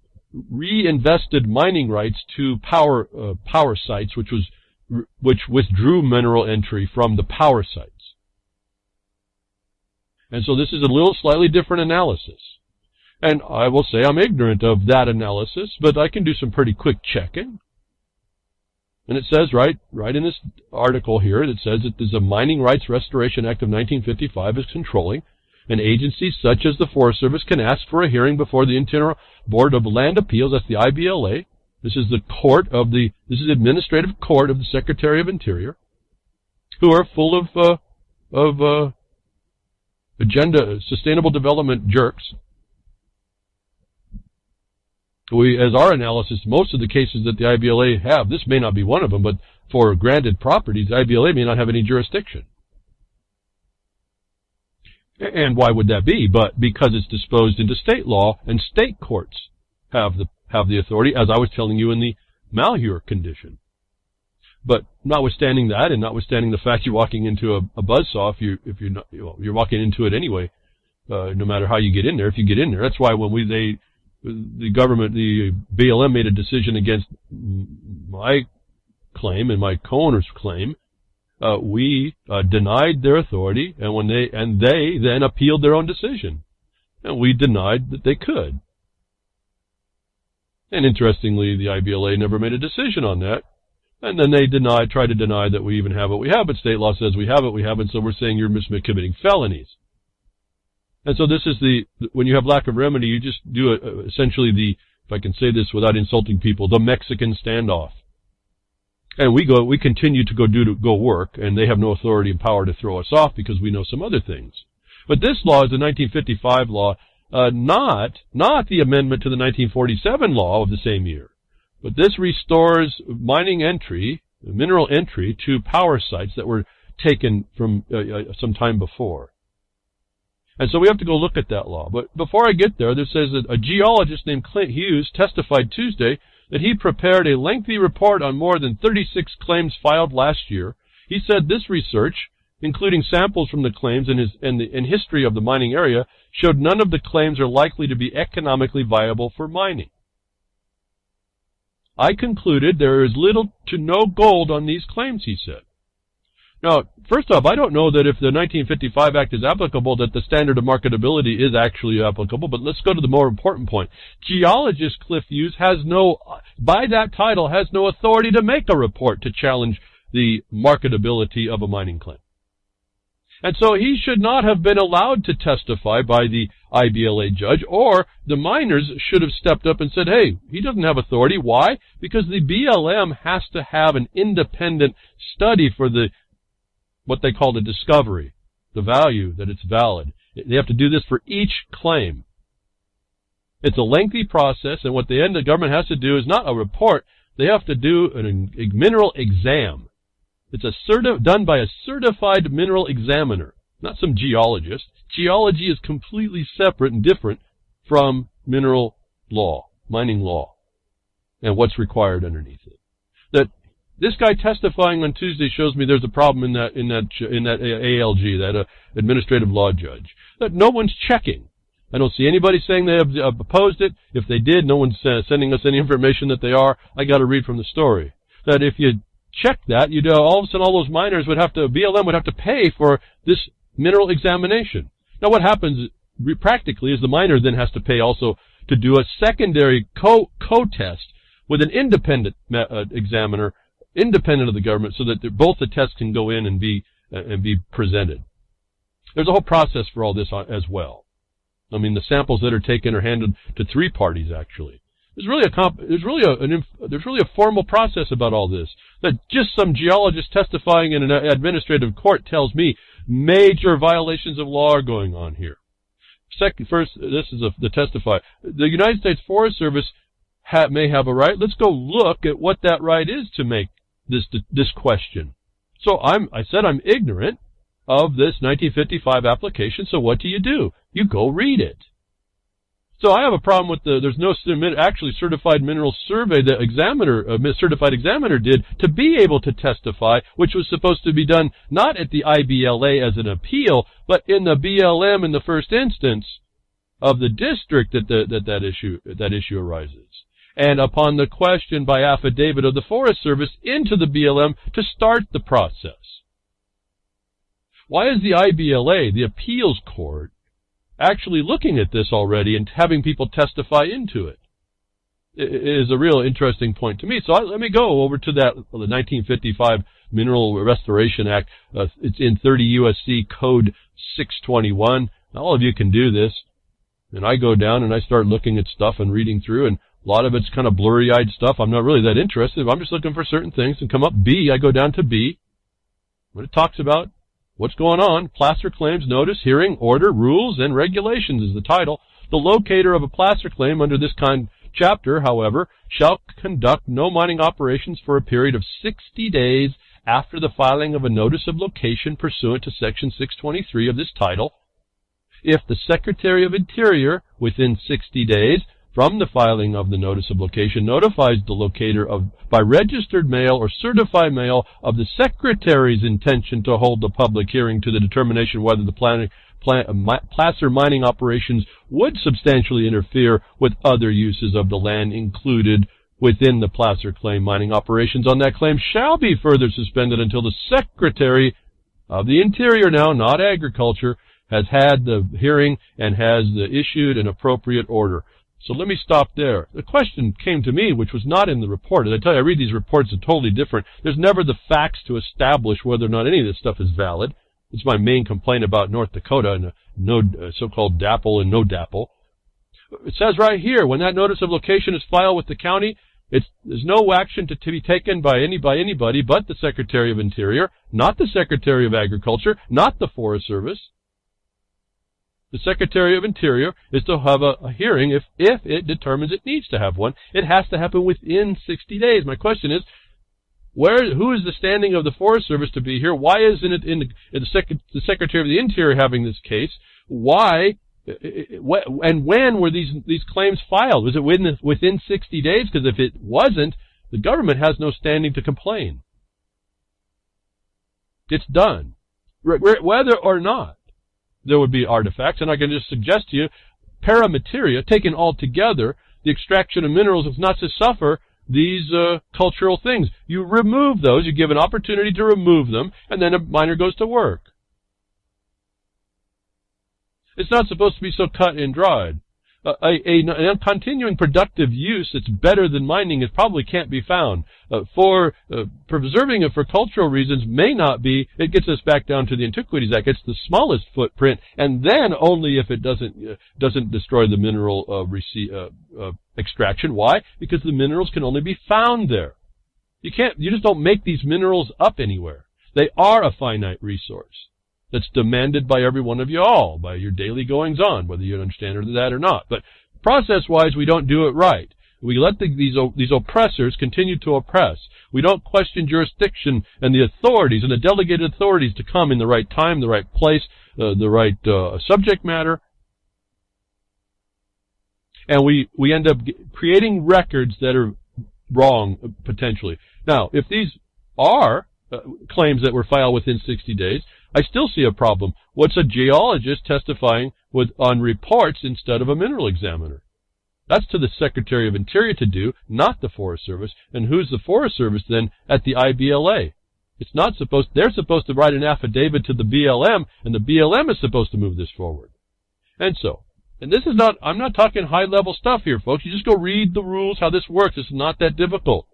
reinvested mining rights to power sites, which withdrew mineral entry from the power sites. And so this is a little slightly different analysis. And I will say I'm ignorant of that analysis, but I can do some pretty quick checking. And it says right in this article here, it says that there's a Mining Rights Restoration Act of 1955 is controlling, and agencies such as the Forest Service can ask for a hearing before the Internal Board of Land Appeals, that's the IBLA. This is the administrative court of the Secretary of Interior, who are full of agenda, sustainable development jerks. As our analysis, most of the cases that the IBLA have, this may not be one of them, but for granted properties, the IBLA may not have any jurisdiction. And why would that be? But because it's disposed into state law, and state courts have the authority, as I was telling you in the Malheur condition. But notwithstanding that, and notwithstanding the fact you're walking into a buzzsaw, you're walking into it anyway, no matter how you get in there. If you get in there, that's why when the government, the BLM made a decision against my claim and my co-owner's claim, we denied their authority, and they then appealed their own decision, and we denied that they could. And interestingly, the IBLA never made a decision on that, and then they tried to deny that we even have what we have, but state law says we have it, we haven't, so we're saying you're committing felonies. And so this is when you have lack of remedy, you just do essentially if I can say this without insulting people, the Mexican standoff. And we continue to go work, and they have no authority and power to throw us off because we know some other things. But this law is the 1955 law, not the amendment to the 1947 law of the same year. But this restores mining entry, mineral entry, to power sites that were taken from some time before. And so we have to go look at that law. But before I get there, this says that a geologist named Clint Hughes testified Tuesday that he prepared a lengthy report on more than 36 claims filed last year. He said this research, including samples from the claims and history of the mining area, showed none of the claims are likely to be economically viable for mining. I concluded there is little to no gold on these claims, he said. Now, first off, I don't know that if the 1955 Act is applicable, that the standard of marketability is actually applicable, but let's go to the more important point. Geologist Cliff Hughes by that title, has no authority to make a report to challenge the marketability of a mining claim. And so he should not have been allowed to testify by the IBLA judge, or the miners should have stepped up and said, hey, he doesn't have authority. Why? Because the BLM has to have an independent study for what they call the discovery, the value that it's valid. They have to do this for each claim. It's a lengthy process, and what the government has to do is not a report. They have to do a mineral exam. It's done by a certified mineral examiner, not some geologist. Geology is completely separate and different from mineral law, mining law, and what's required underneath it. That this guy testifying on Tuesday shows me there's a problem in that ALG, that administrative law judge, that no one's checking. I don't see anybody saying they have opposed it. If they did, no one's sending us any information that they are. I got to read from the story. That if you check that, all of a sudden all those miners BLM would have to pay for this mineral examination. Now what happens practically is the miner then has to pay also to do a secondary co-test with an independent examiner, independent of the government, so that both the tests can go in and be presented. There's a whole process for all this as well. I mean, the samples that are taken are handed to three parties, actually. There's really a formal process about all this. That just some geologist testifying in an administrative court tells me major violations of law are going on here. First, this is the testify. The United States Forest Service may have a right. Let's go look at what that right is to make this question. So I said I'm ignorant of this 1955 application. So what do? You go read it. So I have a problem with there's no actually certified mineral survey that certified examiner did to be able to testify, which was supposed to be done not at the IBLA as an appeal, but in the BLM in the first instance of the district that issue arises. And upon the question by affidavit of the Forest Service into the BLM to start the process. Why is the IBLA, the appeals court, actually looking at this already and having people testify into it? It is a real interesting point to me. So let me go over to the 1955 Mineral Restoration Act. It's in 30 U.S.C. Code 621. Now, all of you can do this. And I go down and I start looking at stuff and reading through, and a lot of it's kind of blurry-eyed stuff. I'm not really that interested. I'm just looking for certain things and come up B. I go down to B. What it talks about, what's going on, placer claims, notice, hearing, order, rules, and regulations is the title. The locator of a placer claim under this chapter, however, shall conduct no mining operations for a period of 60 days after the filing of a notice of location pursuant to Section 623 of this title. If the Secretary of Interior, within 60 days from the filing of the notice of location, notifies the locator by registered mail or certified mail of the Secretary's intention to hold the public hearing to the determination whether the placer mining operations would substantially interfere with other uses of the land included within the placer claim, mining operations on that claim shall be further suspended until the Secretary of the Interior, now not Agriculture, has had the hearing and has issued an appropriate order. So let me stop there. The question came to me, which was not in the report. As I tell you, I read these reports, they're totally different. There's never the facts to establish whether or not any of this stuff is valid. It's my main complaint about North Dakota and no so-called DAPL and no DAPL. It says right here, when that notice of location is filed with the county, there's no action to be taken by anybody but the Secretary of Interior, not the Secretary of Agriculture, not the Forest Service. The Secretary of Interior is to have a hearing if it determines it needs to have one. It has to happen within 60 days. My question is, who is the standing of the Forest Service to be here? Why isn't it the Secretary of the Interior having this case? Why and when were these claims filed? Was it within 60 days? Because if it wasn't, the government has no standing to complain. It's done, whether or not there would be artifacts. And I can just suggest to you, paramateria, taken all together, the extraction of minerals is not to suffer these cultural things. You remove those, you give an opportunity to remove them, and then a miner goes to work. It's not supposed to be so cut and dried. A continuing productive use that's better than mining, it probably can't be found. For preserving it for cultural reasons may not be. It gets us back down to the Antiquities Act. It's the smallest footprint, and then only if it doesn't destroy the mineral extraction. Why? Because the minerals can only be found there. You just don't make these minerals up anywhere. They are a finite resource that's demanded by every one of you all, by your daily goings-on, whether you understand that or not. But process-wise, we don't do it right. We let these oppressors continue to oppress. We don't question jurisdiction and the authorities and the delegated authorities to come in the right time, the right place, the right subject matter. And we end up creating records that are wrong, potentially. Now, if these are claims that were filed within 60 days, I still see a problem. What's a geologist testifying on reports instead of a mineral examiner? That's to the Secretary of Interior to do, not the Forest Service. And who's the Forest Service then at the IBLA? They're supposed to write an affidavit to the BLM, and the BLM is supposed to move this forward. And I'm not talking high-level stuff here, folks. You just go read the rules, how this works. It's not that difficult.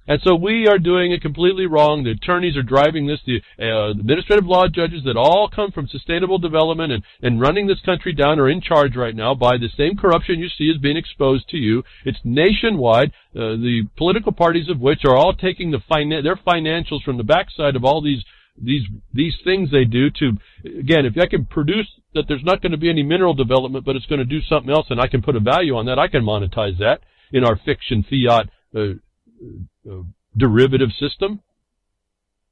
And so we are doing it completely wrong. The attorneys are driving this. The administrative law judges that all come from sustainable development and running this country down are in charge right now by the same corruption you see is being exposed to you. It's nationwide. The political parties of which are all taking their financials from the backside of all these things they do to, again, if I can produce that there's not going to be any mineral development, but it's going to do something else and I can put a value on that, I can monetize that in our fiction fiat derivative system.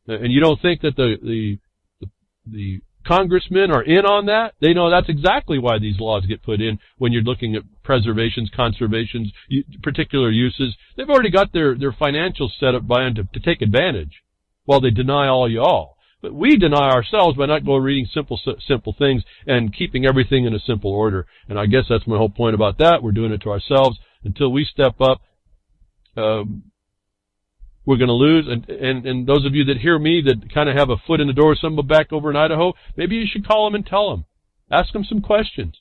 And you don't think that the congressmen are in on that? They know that's exactly why these laws get put in when you're looking at preservations, conservations, particular uses. They've already got their financials set up by them to take advantage while they deny all y'all. But we deny ourselves by not going reading simple things and keeping everything in a simple order. And I guess that's my whole point about that. We're doing it to ourselves. Until we step up, we're going to lose. And those of you that hear me that kind of have a foot in the door with somebody back over in Idaho, maybe you should call them and tell them. Ask them some questions.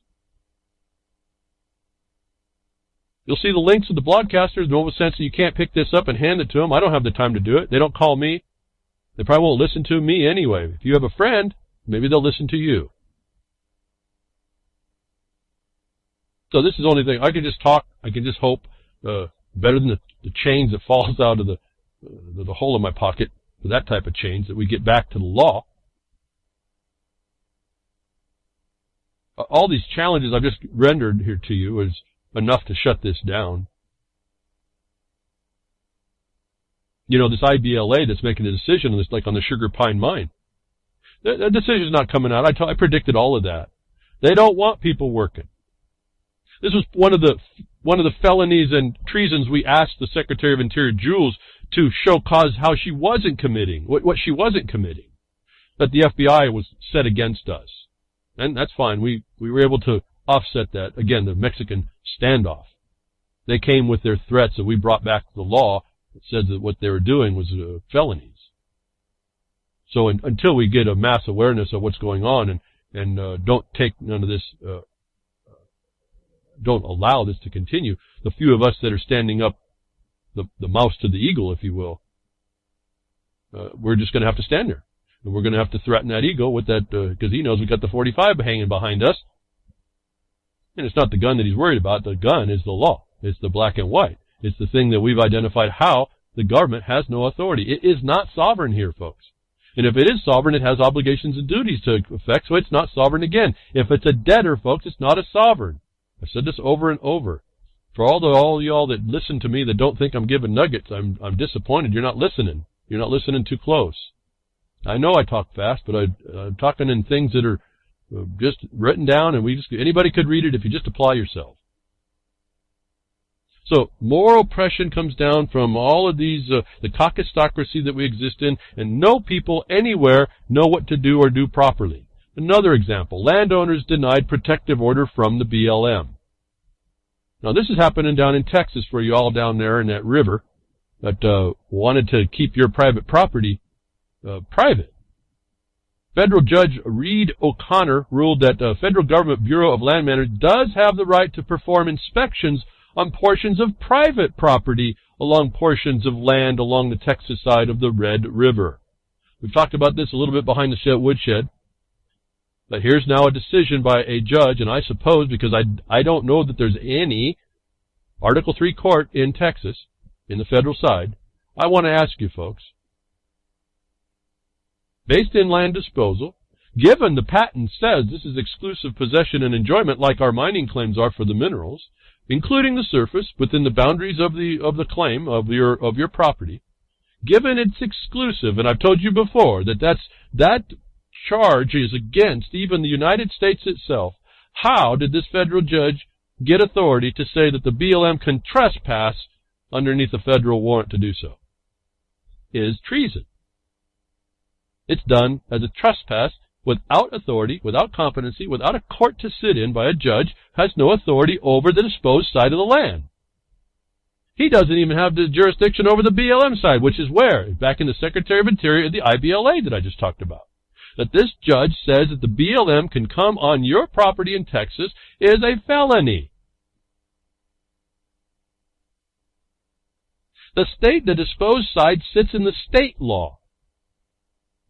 You'll see the links of the broadcasters. No sense that you can't pick this up and hand it to them. I don't have the time to do it. They don't call me. They probably won't listen to me anyway. If you have a friend, maybe they'll listen to you. So this is the only thing. I can just talk. I can just hope better than the change that falls out of the hole in my pocket for that type of change, that we get back to the law. All these challenges I've just rendered here to you is enough to shut this down. You know, this IBLA that's making a decision on this, like on the Sugar Pine mine. The decision's not coming out. I predicted all of that. They don't want people working. This was one of the felonies and treasons we asked the Secretary of Interior, Jules, to show cause how she wasn't committing, what she wasn't committing. But the FBI was set against us. And that's fine. We were able to offset that. Again, the Mexican standoff. They came with their threats and we brought back the law that said that what they were doing was felonies. So until we get a mass awareness of what's going on and don't take none of this, don't allow this to continue, the few of us that are standing up, the mouse to the eagle, if you will, we're just going to have to stand there. And we're going to have to threaten that ego with that, because he knows we got the 45 hanging behind us. And it's not the gun that he's worried about. The gun is the law. It's the black and white. It's the thing that we've identified how the government has no authority. It is not sovereign here, folks. And if it is sovereign, it has obligations and duties to effect, so it's not sovereign again. If it's a debtor, folks, it's not a sovereign. I've said this over and over. For all y'all that listen to me that don't think I'm giving nuggets, I'm disappointed. You're not listening. You're not listening too close. I know I talk fast, but I'm talking in things that are just written down, and anybody could read it if you just apply yourself. So moral oppression comes down from all of these, the caucusocracy that we exist in, and no people anywhere know what to do or do properly. Another example, landowners denied protective order from the BLM. Now this is happening down in Texas for you all down there in that river that wanted to keep your private property private. Federal Judge Reed O'Connor ruled that the Federal Government Bureau of Land Management does have the right to perform inspections on portions of private property along portions of land along the Texas side of the Red River. We've talked about this a little bit behind the woodshed. But here's now a decision by a judge, and I suppose, because I don't know that there's any Article 3 court in Texas, in the federal side, I want to ask you folks, based in land disposal, given the patent says this is exclusive possession and enjoyment like our mining claims are for the minerals, including the surface within the boundaries of the claim of your property, given it's exclusive, and I've told you before that charge is against even the United States itself, how did this federal judge get authority to say that the BLM can trespass underneath a federal warrant to do so? Is treason. It's done as a trespass without authority, without competency, without a court to sit in by a judge, has no authority over the disposed side of the land. He doesn't even have the jurisdiction over the BLM side, which is where? Back in the Secretary of Interior, the IBLA that I just talked about. That this judge says that the BLM can come on your property in Texas is a felony. The disposed side sits in the state law.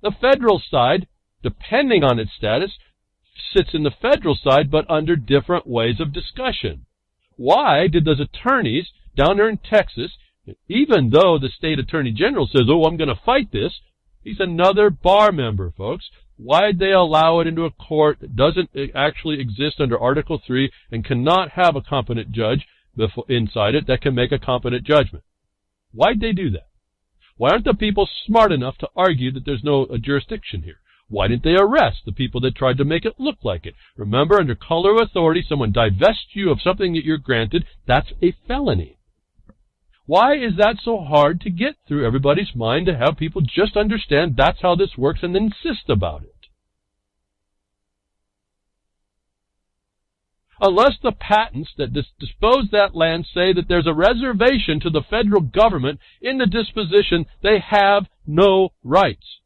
The federal side, depending on its status, sits in the federal side, but under different ways of discussion. Why did those attorneys down there in Texas, even though the state attorney general says, oh, I'm going to fight this, he's another bar member, folks. Why did they allow it into a court that doesn't actually exist under Article 3 and cannot have a competent judge inside it that can make a competent judgment? Why'd they do that? Why aren't the people smart enough to argue that there's no jurisdiction here? Why didn't they arrest the people that tried to make it look like it? Remember, under color of authority, someone divests you of something that you're granted, that's a felony. Why is that so hard to get through everybody's mind to have people just understand that's how this works and then insist about it? Unless the patents that dispose that land say that there's a reservation to the federal government in the disposition, they have no rights.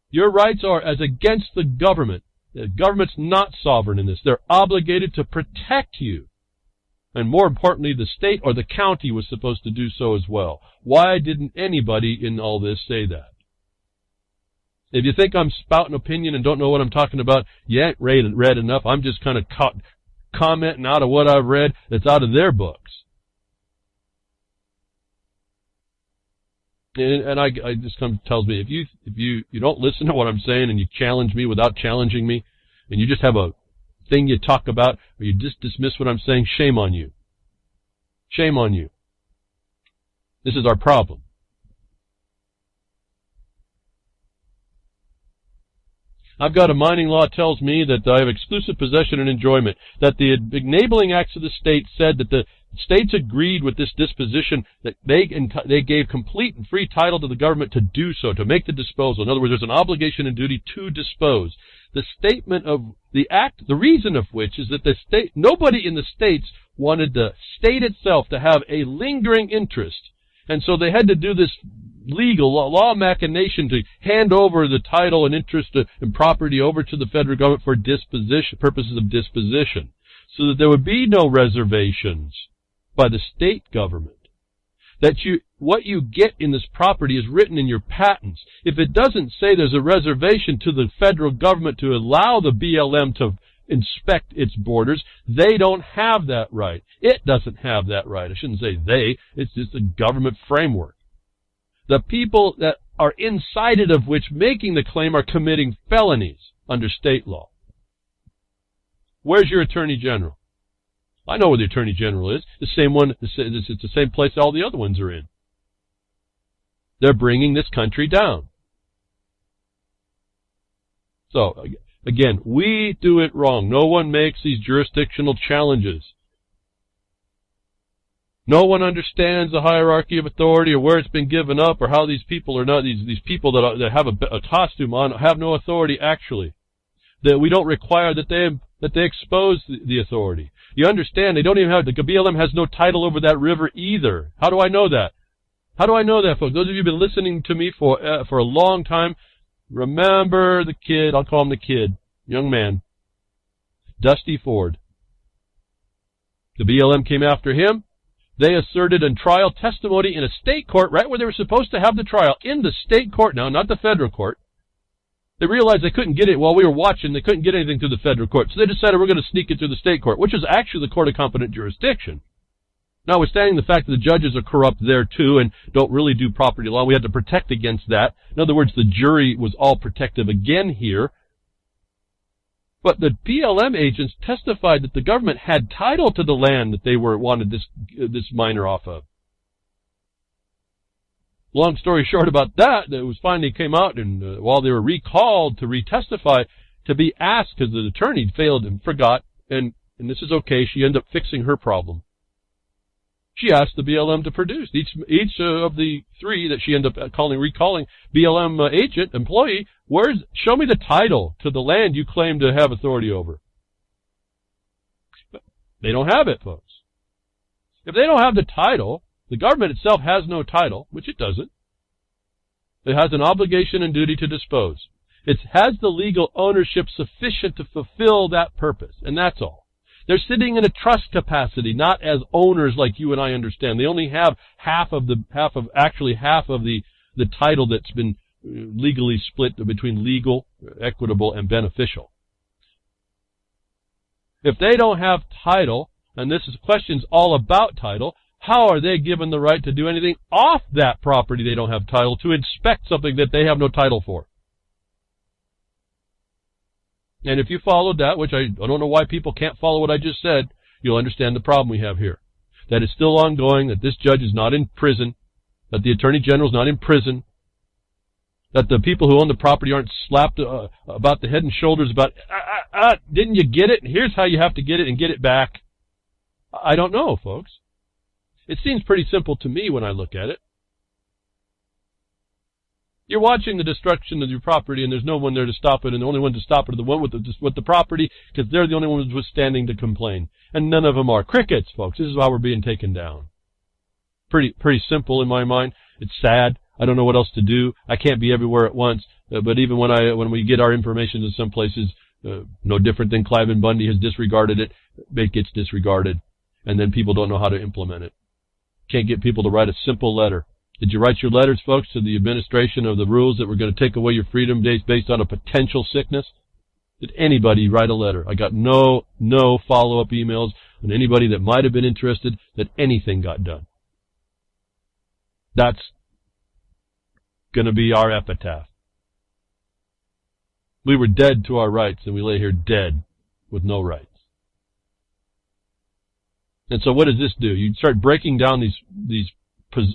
Your rights are as against the government. The government's not sovereign in this. They're obligated to protect you. And more importantly, the state or the county was supposed to do so as well. Why didn't anybody in all this say that? If you think I'm spouting opinion and don't know what I'm talking about, you ain't read enough. I'm just kind of commenting out of what I've read that's out of their books. And I just tells me, if you don't listen to what I'm saying and you challenge me without challenging me, and you just have a thing you talk about, or you just dismiss what I'm saying, shame on you. Shame on you. This is our problem. I've got a mining law tells me that I have exclusive possession and enjoyment, that the enabling acts of the state said that the states agreed with this disposition, that they gave complete and free title to the government to do so, to make the disposal. In other words, there's an obligation and duty to dispose. The statement of the act, the reason of which is that the state, nobody in the states wanted the state itself to have a lingering interest. And so they had to do this legal law machination to hand over the title and interest and property over to the federal government for disposition, purposes of disposition, so that there would be no reservations by the state government. That what you get in this property is written in your patents. If it doesn't say there's a reservation to the federal government to allow the BLM to inspect its borders, they don't have that right. It doesn't have that right. I shouldn't say they. It's just a government framework. The people that are inside it of which making the claim are committing felonies under state law. Where's your attorney general? I know where the attorney general is. The same one. It's the same place all the other ones are in. They're bringing this country down. So, again, we do it wrong. No one makes these jurisdictional challenges. No one understands the hierarchy of authority or where it's been given up or how these people are not, these people that have a costume on have no authority actually. That we don't require that they expose the authority. You understand, they don't even have, the BLM has no title over that river either. How do I know that? How do I know that, folks? Those of you who have been listening to me for a long time, remember the kid, I'll call him the kid, young man, Dusty Ford. The BLM came after him. They asserted in trial testimony in a state court, right where they were supposed to have the trial, in the state court now, not the federal court. They realized they couldn't get it while we were watching. They couldn't get anything through the federal court. So they decided we're going to sneak it through the state court, which is actually the court of competent jurisdiction. Notwithstanding the fact that the judges are corrupt there too and don't really do property law, we had to protect against that. In other words, the jury was all protective again here. But the BLM agents testified that the government had title to the land that they wanted this miner off of. Long story short about that, it was finally came out, and while they were recalled to retestify, to be asked, because the attorney failed and forgot, and this is okay, she ended up fixing her problem. She asked the BLM to produce each of the three that she ended up recalling BLM agent, employee, show me the title to the land you claim to have authority over. But they don't have it, folks. If they don't have the title, the government itself has no title, which it doesn't. It has an obligation and duty to dispose. It has the legal ownership sufficient to fulfill that purpose, and that's all. They're sitting in a trust capacity, not as owners like you and I understand. They only have half of the title that's been legally split between legal, equitable, and beneficial. If they don't have title, and this question's all about title, how are they given the right to do anything off that property they don't have title to, inspect something that they have no title for? And if you followed that, which I don't know why people can't follow what I just said, you'll understand the problem we have here. That is still ongoing, that this judge is not in prison, that the Attorney General is not in prison, that the people who own the property aren't slapped about the head and shoulders about, didn't you get it? Here's how you have to get it and get it back. I don't know, folks. It seems pretty simple to me when I look at it. You're watching the destruction of your property, and there's no one there to stop it, and the only one to stop it are the one with the property, because they're the only ones withstanding to complain. And none of them are. Crickets, folks. This is how we're being taken down. Pretty simple in my mind. It's sad. I don't know what else to do. I can't be everywhere at once. But even when we get our information to some places, no different than Clive and Bundy has disregarded it, it gets disregarded. And then people don't know how to implement it. Can't get people to write a simple letter. Did you write your letters, folks, to the administration of the rules that were going to take away your freedom based on a potential sickness? Did anybody write a letter? I got no follow-up emails on anybody that might have been interested that anything got done. That's going to be our epitaph. We were dead to our rights, and we lay here dead with no rights. And so what does this do? You start breaking down these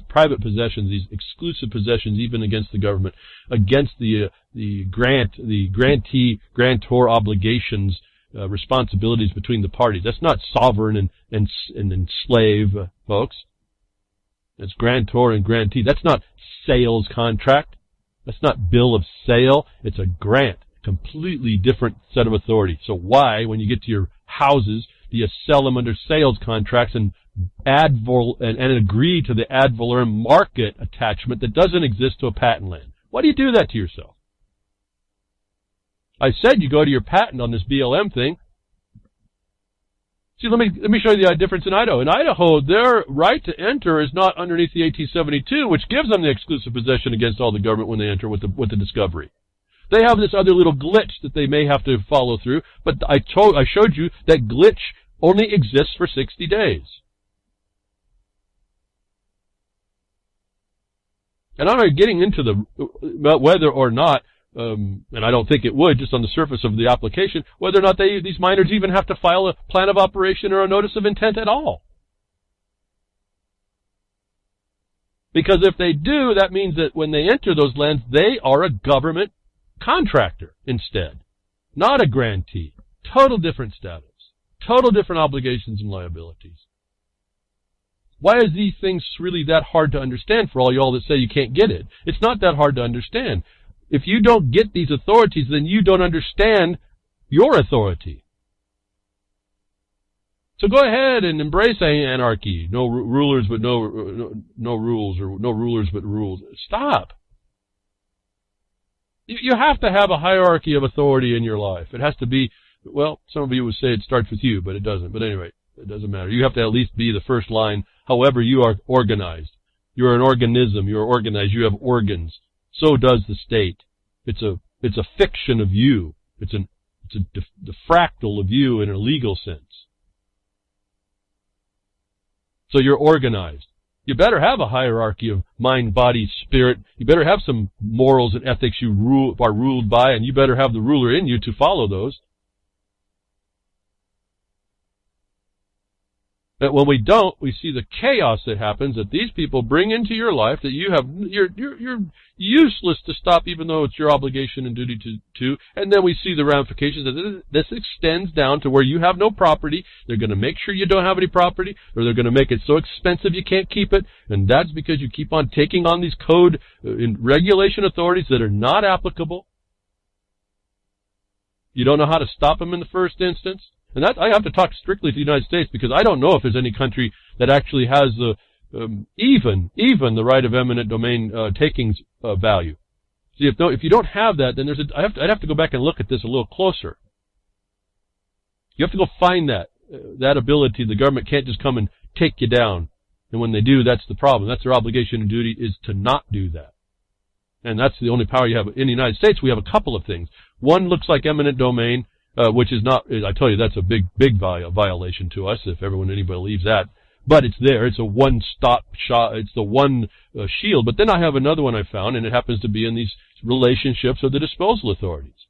private possessions, these exclusive possessions, even against the government, against the grantor obligations, responsibilities between the parties. That's not sovereign and slave, folks. That's grantor and grantee. That's not sales contract. That's not bill of sale. It's a grant. Completely different set of authority. So why, when you get to your houses, do you sell them under sales contracts and agree to the ad valorem market attachment that doesn't exist to a patent land? Why do you do that to yourself? I said you go to your patent on this BLM thing. See, let me show you the difference in Idaho. In Idaho, their right to enter is not underneath the 1872, which gives them the exclusive possession against all the government when they enter with the discovery. They have this other little glitch that they may have to follow through, but I showed you that glitch only exists for 60 days. And I'm not getting into whether or not, and I don't think it would, just on the surface of the application, whether or not these miners even have to file a plan of operation or a notice of intent at all. Because if they do, that means that when they enter those lands, they are a government contractor instead, not a grantee. Total different status. Total different obligations and liabilities. Why is these things really that hard to understand for all y'all that say you can't get it? It's not that hard to understand. If you don't get these authorities, then you don't understand your authority. So go ahead and embrace anarchy. No rulers but no rules, or no rulers but rules. Stop. You have to have a hierarchy of authority in your life. It has to be, well, some of you would say it starts with you, but it doesn't. But anyway, it doesn't matter. You have to at least be the first line, however you are organized. You're an organism. You're organized. You have organs. So does the state. It's a fiction of you. It's the fractal of you in a legal sense. So you're organized. You better have a hierarchy of mind, body, spirit. You better have some morals and ethics you are ruled by, and you better have the ruler in you to follow those. But when we don't, we see the chaos that happens that these people bring into your life that you're useless to stop, even though it's your obligation and duty to. And then we see the ramifications that this extends down to where you have no property. They're going to make sure you don't have any property, or they're going to make it so expensive you can't keep it. And that's because you keep on taking on these code and regulation authorities that are not applicable. You don't know how to stop them in the first instance. And that I have to talk strictly to the United States, because I don't know if there's any country that actually has even the right of eminent domain takings value. See, if you don't have that, then I'd have to go back and look at this a little closer. You have to go find that. that ability. The government can't just come and take you down. And when they do, that's the problem. That's their obligation and duty, is to not do that. And that's the only power you have. In the United States, we have a couple of things. One looks like eminent domain, which is not, I tell you, that's a big violation to us, if anybody believes that. But it's there. It's a one-stop shot. It's the one shield. But then I have another one I found, and it happens to be in these relationships of the disposal authorities.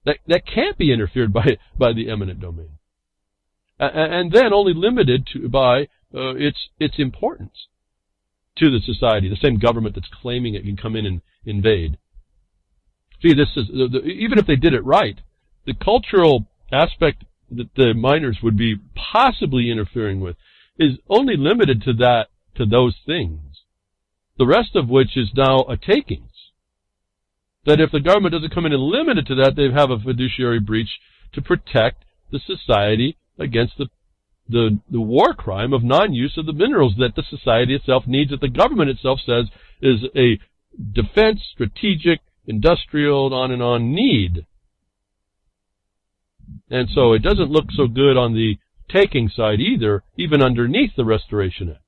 That can't be interfered by the eminent domain. And then only limited by its importance to the society, the same government that's claiming it can come in and invade. See, this is even if they did it right, the cultural aspect that the miners would be possibly interfering with is only limited to those things. The rest of which is now a takings. That if the government doesn't come in and limit it to that, they have a fiduciary breach to protect the society against the war crime of non-use of the minerals that the society itself needs, that the government itself says is a defense, strategic, industrial, on and on need. And so it doesn't look so good on the taking side either, even underneath the Restoration Act,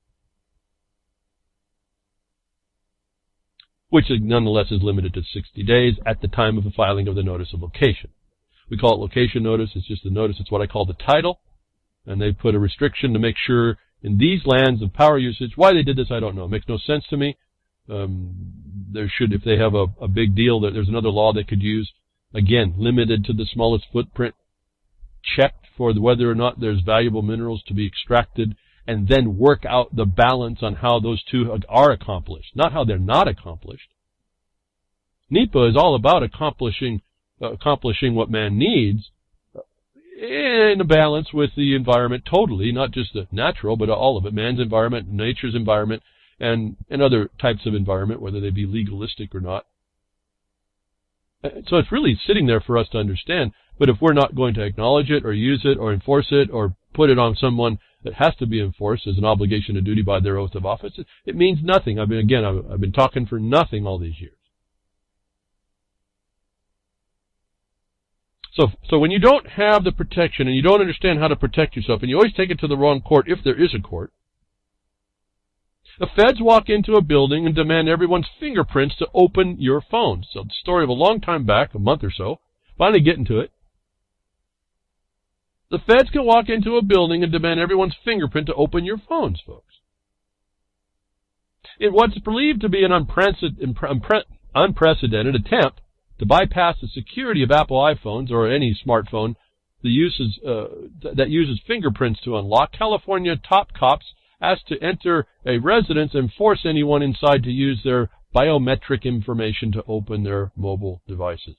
which nonetheless is limited to 60 days at the time of the filing of the notice of location. We call it location notice. It's just a notice. It's what I call the title. And they put a restriction to make sure in these lands of power usage. Why they did this, I don't know. It makes no sense to me. There should, if they have a big deal, there's another law they could use. Again, limited to the smallest footprint. Checked for whether or not there's valuable minerals to be extracted, and then work out the balance on how those two are accomplished, not how they're not accomplished. NEPA is all about accomplishing what man needs in a balance with the environment totally, not just the natural, but all of it, man's environment, nature's environment, and other types of environment, whether they be legalistic or not. So it's really sitting there for us to understand, but if we're not going to acknowledge it or use it or enforce it or put it on someone that has to be enforced as an obligation and duty by their oath of office, it means nothing. I've been talking for nothing all these years. So when you don't have the protection and you don't understand how to protect yourself, and you always take it to the wrong court if there is a court, the feds walk into a building and demand everyone's fingerprints to open your phone. So the story of a long time back, a month or so, finally getting to it. The feds can walk into a building and demand everyone's fingerprint to open your phones, folks. In what's believed to be an unprecedented attempt to bypass the security of Apple iPhones or any smartphone that uses fingerprints to unlock, California top cops asked to enter a residence and force anyone inside to use their biometric information to open their mobile devices.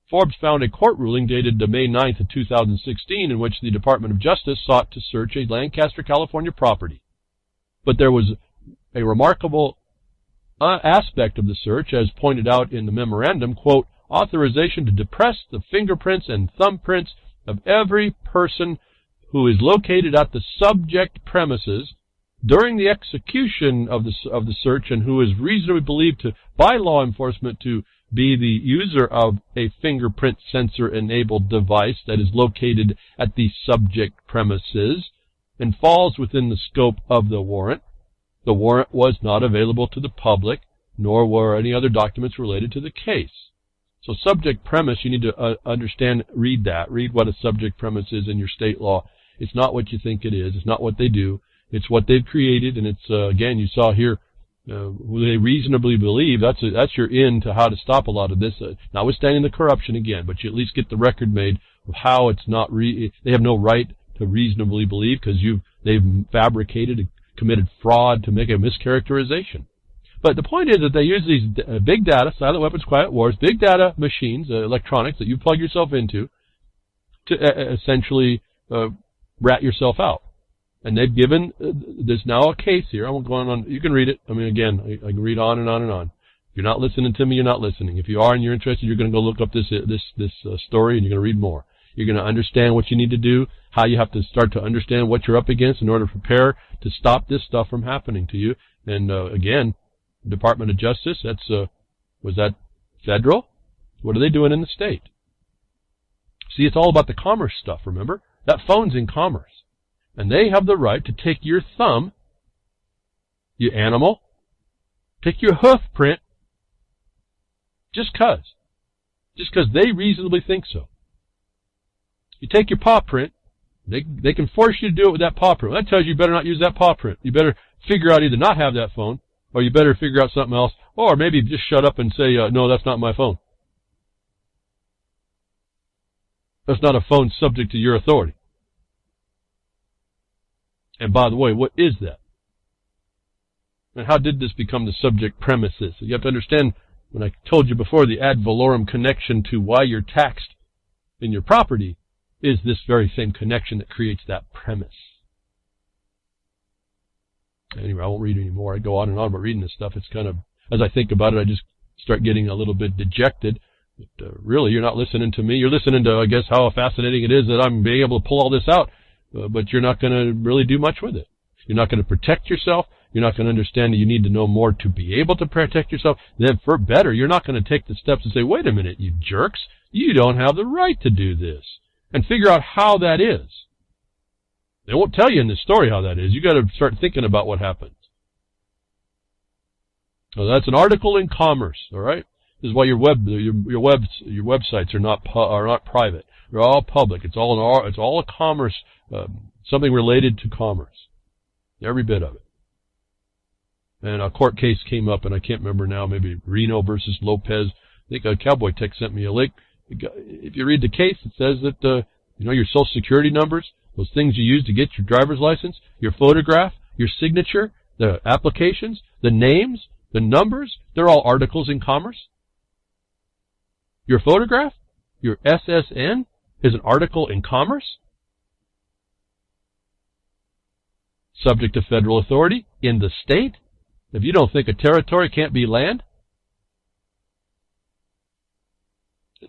Forbes found a court ruling dated May 9th of 2016 in which the Department of Justice sought to search a Lancaster, California property. But there was a remarkable aspect of the search, as pointed out in the memorandum, quote, authorization to depress the fingerprints and thumbprints of every person who is located at the subject premises during the execution of the search and who is reasonably believed to by law enforcement to be the user of a fingerprint sensor-enabled device that is located at the subject premises and falls within the scope of the warrant. The warrant was not available to the public, nor were any other documents related to the case. So subject premise, you need to understand, read what a subject premise is in your state law. It's not what you think it is. It's not what they do. It's what they've created, and it's, again, you saw here, who they reasonably believe. That's your in to how to stop a lot of this, notwithstanding the corruption again, but you at least get the record made of how it's not, they have no right to reasonably believe because they've fabricated and committed fraud to make a mischaracterization. But the point is that they use these big data, silent weapons, quiet wars, big data machines, electronics that you plug yourself into to essentially rat yourself out. And they've given, there's now a case here. I won't go on, you can read it. I mean, again, I can read on and on and on. If you're not listening to me, you're not listening. If you are and you're interested, you're going to go look up this story and you're going to read more. You're going to understand what you need to do, how you have to start to understand what you're up against in order to prepare to stop this stuff from happening to you. And again, Department of Justice, was that federal? What are they doing in the state? See, it's all about the commerce stuff, remember? That phone's in commerce. And they have the right to take your thumb, you animal, take your hoof print, just 'cause they reasonably think so. You take your paw print, they can force you to do it with that paw print. That tells you better not use that paw print. You better figure out either not have that phone, or you better figure out something else, or maybe just shut up and say, no, that's not my phone. That's not a phone subject to your authority. And by the way, what is that? And how did this become the subject premises? So you have to understand, when I told you before, the ad valorem connection to why you're taxed in your property is this very same connection that creates that premise. Anyway, I won't read anymore. I go on and on about reading this stuff. It's kind of, as I think about it, I just start getting a little bit dejected. But really, you're not listening to me. You're listening to, I guess, how fascinating it is that I'm being able to pull all this out. But you're not going to really do much with it. You're not going to protect yourself. You're not going to understand that you need to know more to be able to protect yourself. Then for better, you're not going to take the steps and say, wait a minute, you jerks. You don't have the right to do this. And figure out how that is. They won't tell you in this story how that is. You got to start thinking about what happens. So that's an article in Commerce, all right? This is why your websites are not private. They're all public. It's all a commerce, something related to commerce. Every bit of it. And a court case came up, and I can't remember now, maybe Reno versus Lopez. I think a Cowboy Tech sent me a link. If you read the case, it says that, your social security numbers, those things you use to get your driver's license, your photograph, your signature, the applications, the names, the numbers, they're all articles in commerce. Your photograph, your SSN, is an article in commerce. Subject to federal authority in the state. If you don't think a territory can't be land.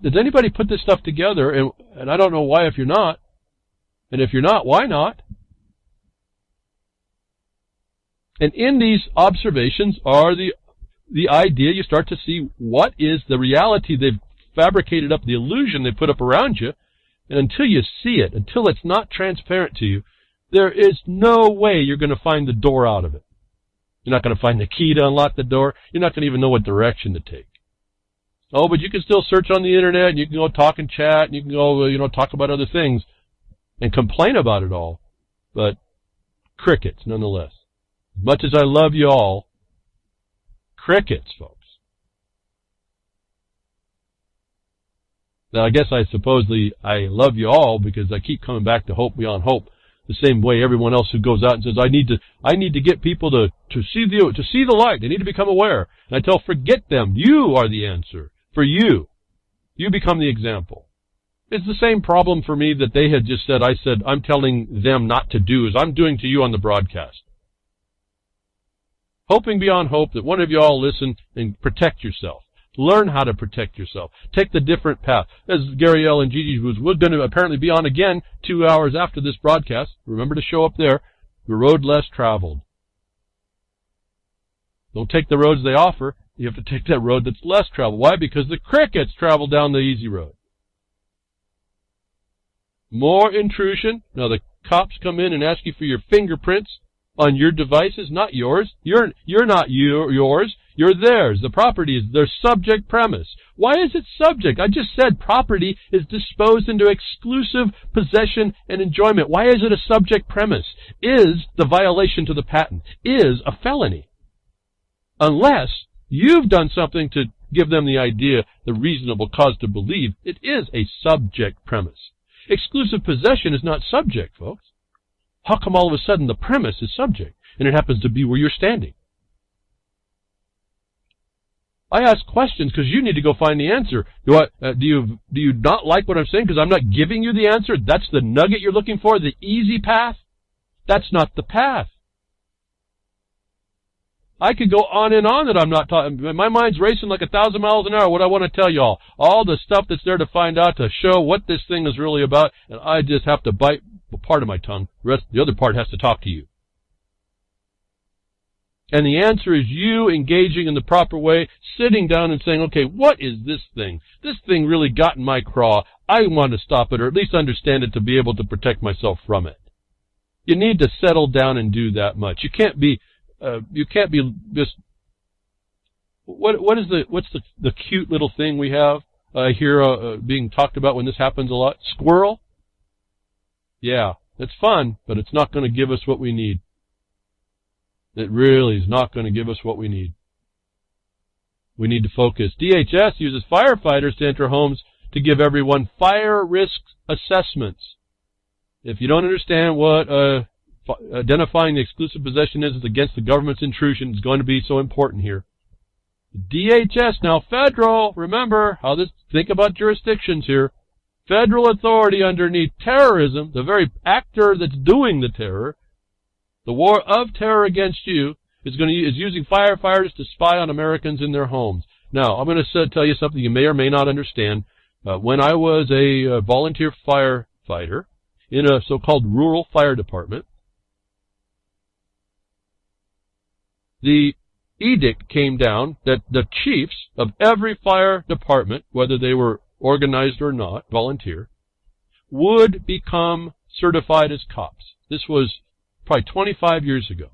Does anybody put this stuff together? And I don't know why if you're not. And if you're not, why not? And in these observations are the idea, you start to see what is the reality they've fabricated up, the illusion they put up around you. And until you see it, until it's not transparent to you, there is no way you're going to find the door out of it. You're not going to find the key to unlock the door. You're not going to even know what direction to take. Oh, but you can still search on the internet, and you can go talk and chat, and you can go, talk about other things and complain about it all. But crickets, nonetheless. As much as I love you all, crickets, folks. Now, I guess I love you all because I keep coming back to hope beyond hope. The same way everyone else who goes out and says, I need to get people to see the light. They need to become aware. And I tell, forget them. You are the answer. For you. You become the example. It's the same problem for me that they had just said, I said, I'm telling them not to do as I'm doing to you on the broadcast. Hoping beyond hope that one of you all listen and protect yourself. Learn how to protect yourself. Take the different path. As Gary L. and Gigi was going to apparently be on again 2 hours after this broadcast. Remember to show up there. The road less traveled. Don't take the roads they offer. You have to take that road that's less traveled. Why? Because the crickets travel down the easy road. More intrusion. Now the cops come in and ask you for your fingerprints on your devices, not yours. You're not yours. You're theirs. The property is their subject premise. Why is it subject? I just said property is disposed into exclusive possession and enjoyment. Why is it a subject premise? Is the violation to the patent. Is a felony. Unless you've done something to give them the idea, the reasonable cause to believe it is a subject premise. Exclusive possession is not subject, folks. How come all of a sudden the premise is subject, and it happens to be where you're standing? I ask questions because you need to go find the answer. Do you not like what I'm saying because I'm not giving you the answer? That's the nugget you're looking for, the easy path? That's not the path. I could go on and on that I'm not talking. My mind's racing like 1,000 miles an hour. What I want to tell you all the stuff that's there to find out, to show what this thing is really about, and I just have to bite part of my tongue. The other part has to talk to you. And the answer is you engaging in the proper way, sitting down and saying, okay, what is this thing? This thing really got in my craw. I want to stop it, or at least understand it to be able to protect myself from it. You need to settle down and do that much. You can't be just, what's the cute little thing we have, here, being talked about when this happens a lot? Squirrel? Yeah, it's fun, but it's not going to give us what we need. It really is not going to give us what we need. We need to focus. DHS uses firefighters to enter homes to give everyone fire risk assessments. If you don't understand what identifying the exclusive possession is against the government's intrusion, is going to be so important here. DHS, now federal, remember how this, think about jurisdictions here. Federal authority underneath terrorism, the very actor that's doing the terror, the war of terror against you, is using firefighters to spy on Americans in their homes. Now, I'm going to tell you something you may or may not understand. When I was a volunteer firefighter in a so-called rural fire department, the edict came down that the chiefs of every fire department, whether they were organized or not, volunteer, would become certified as cops. This was probably 25 years ago.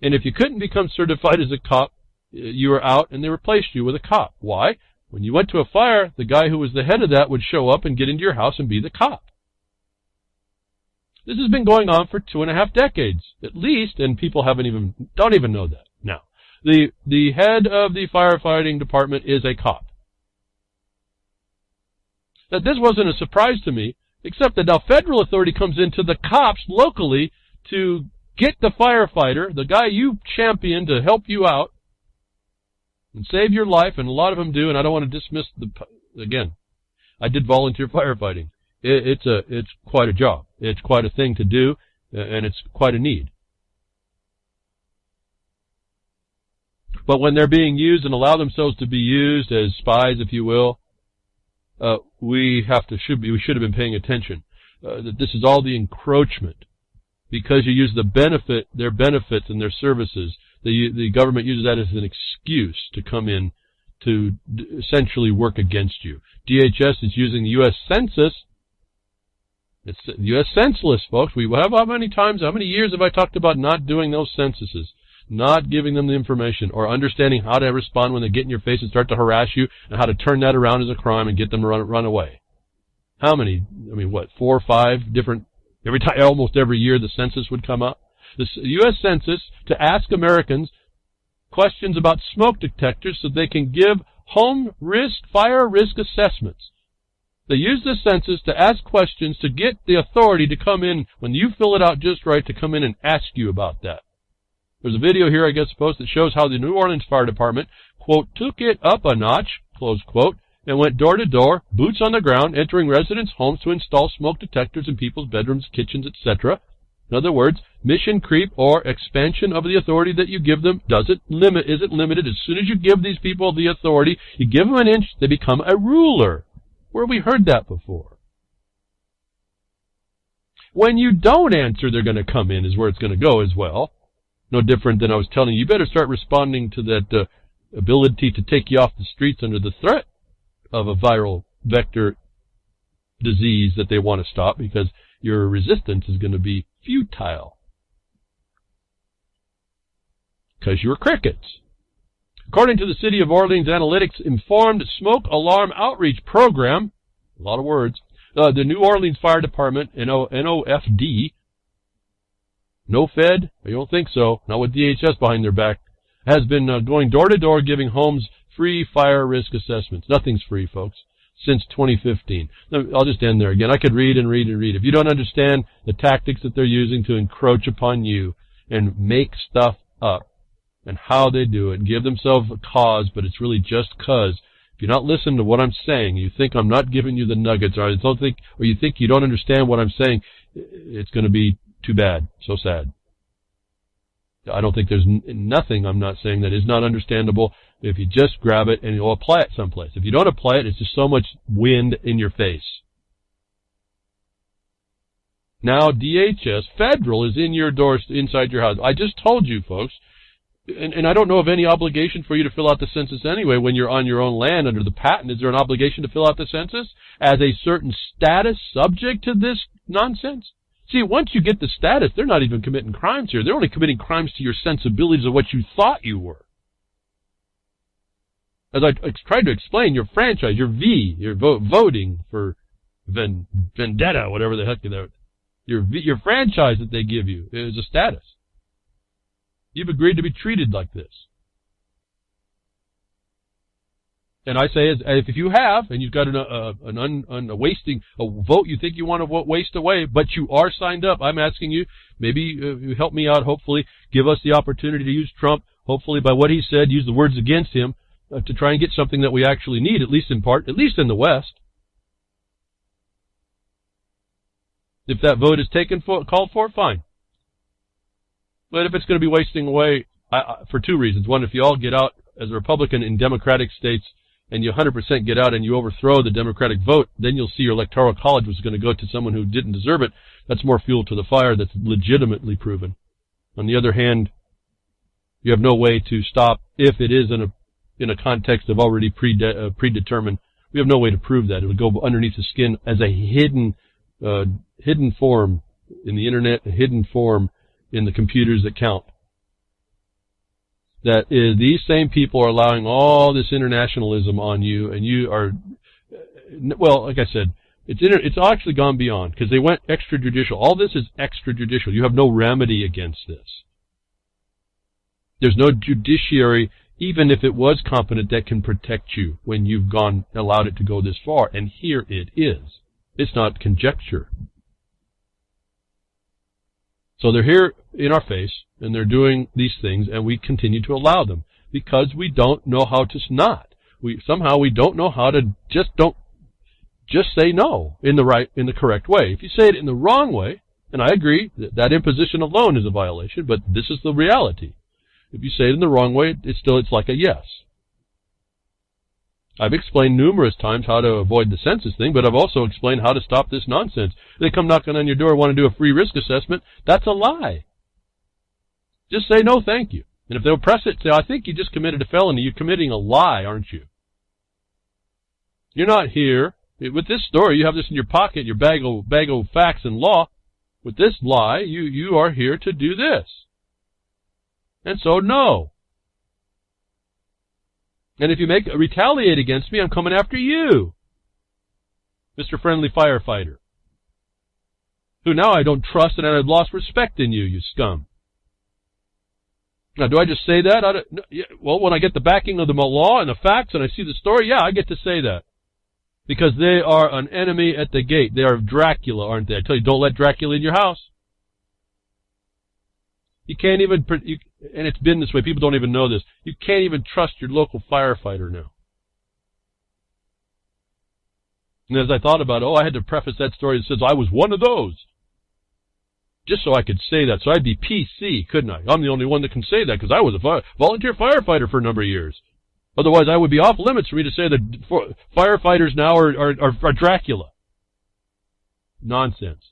And if you couldn't become certified as a cop, you were out and they replaced you with a cop. Why? When you went to a fire, the guy who was the head of that would show up and get into your house and be the cop. This has been going on for 2.5 decades, at least, and people don't even know that. Now, the head of the firefighting department is a cop. Now, this wasn't a surprise to me, except that now federal authority comes into the cops locally to get the firefighter, the guy you champion to help you out and save your life, and a lot of them do, and I don't want to dismiss again, I did volunteer firefighting. It's quite a job. It's quite a thing to do, and it's quite a need. But when they're being used and allow themselves to be used as spies, if you will, we should have been paying attention. That this is all the encroachment, because you use their benefits and their services. The government uses that as an excuse to come in to essentially work against you. DHS is using the U.S. Census. It's the U.S. Census, folks. How many years have I talked about not doing those censuses? Not giving them the information or understanding how to respond when they get in your face and start to harass you, and how to turn that around as a crime and get them to run away. How many? 4 or 5 different, almost every year the census would come up. The U.S. Census to ask Americans questions about smoke detectors so they can give fire risk assessments. They use the census to ask questions to get the authority to come in, when you fill it out just right, to come in and ask you about that. There's a video here, I guess, that shows how the New Orleans Fire Department, quote, took it up a notch, close quote, and went door to door, boots on the ground, entering residents' homes to install smoke detectors in people's bedrooms, kitchens, etc. In other words, mission creep or expansion of the authority that you give them isn't limited. As soon as you give these people the authority, you give them an inch, they become a ruler. Where have we heard that before? When you don't answer, they're going to come in, is where it's going to go as well. No different than I was telling you. You better start responding to that ability to take you off the streets under the threat of a viral vector disease that they want to stop, because your resistance is going to be futile. Because you're crickets. According to the City of Orleans Analytics Informed Smoke Alarm Outreach Program, a lot of words, the New Orleans Fire Department, NOFD, no Fed? I don't think so. Not with DHS behind their back. Has been going door to door giving homes free fire risk assessments. Nothing's free, folks, since 2015. I'll just end there again. I could read and read and read. If you don't understand the tactics that they're using to encroach upon you and make stuff up and how they do it and give themselves a cause, but it's really just cause. If you're not listening to what I'm saying, you think I'm not giving you the nuggets, or you think you don't understand what I'm saying, it's going to be too bad. So sad. I don't think there's nothing I'm not saying that is not understandable if you just grab it and you'll apply it someplace. If you don't apply it, it's just so much wind in your face. Now DHS, federal, is in your door, inside your house. I just told you, folks, and I don't know of any obligation for you to fill out the census anyway when you're on your own land under the patent. Is there an obligation to fill out the census as a certain status subject to this nonsense? See, once you get the status, they're not even committing crimes here. They're only committing crimes to your sensibilities of what you thought you were. As I tried to explain, your franchise, your V, your voting for vendetta, whatever the heck they're, your franchise that they give you is a status. You've agreed to be treated like this. And I say, if you have, and you've got a vote you think you want to waste away, but you are signed up, I'm asking you, maybe help me out, hopefully, give us the opportunity to use Trump, hopefully by what he said, use the words against him, to try and get something that we actually need, at least in part, at least in the West. If that vote is called for, fine. But if it's going to be wasting away, for two reasons. One, if you all get out as a Republican in Democratic states, and you 100% get out and you overthrow the Democratic vote, then you'll see your Electoral College was going to go to someone who didn't deserve it. That's more fuel to the fire that's legitimately proven. On the other hand, you have no way to stop if it is in a context of already predetermined. We have no way to prove that. It would go underneath the skin as a hidden form in the internet, a hidden form in the computers that count. That is, these same people are allowing all this internationalism on you, and you are, well, like I said, it's actually gone beyond, because they went extrajudicial. All this is extrajudicial. You have no remedy against this. There's no judiciary, even if it was competent, that can protect you when you've allowed it to go this far. And here it is. It's not conjecture. So they're here in our face, and they're doing these things, and we continue to allow them because we don't know how to not. We don't know how to just say no in the correct way. If you say it in the wrong way, and I agree that imposition alone is a violation, but this is the reality. If you say it in the wrong way, it's like a yes. I've explained numerous times how to avoid the census thing, but I've also explained how to stop this nonsense. They come knocking on your door, want to do a free risk assessment. That's a lie. Just say no, thank you. And if they'll press it, say, I think you just committed a felony. You're committing a lie, aren't you? You're not here. With this story, you have this in your pocket, your bag of facts and law. With this lie, you are here to do this. And so, no. And if you retaliate against me, I'm coming after you, Mr. Friendly Firefighter, who now I don't trust and I've lost respect in you, you scum. Now, do I just say that? Well, when I get the backing of the law and the facts and I see the story, yeah, I get to say that. Because they are an enemy at the gate. They are Dracula, aren't they? I tell you, don't let Dracula in your house. You can't even, and it's been this way, people don't even know this, you can't even trust your local firefighter now. And as I thought about it, I had to preface that story that says I was one of those. Just so I could say that. So I'd be PC, couldn't I? I'm the only one that can say that because I was a volunteer firefighter for a number of years. Otherwise, I would be off limits for me to say that firefighters now are Dracula. Nonsense.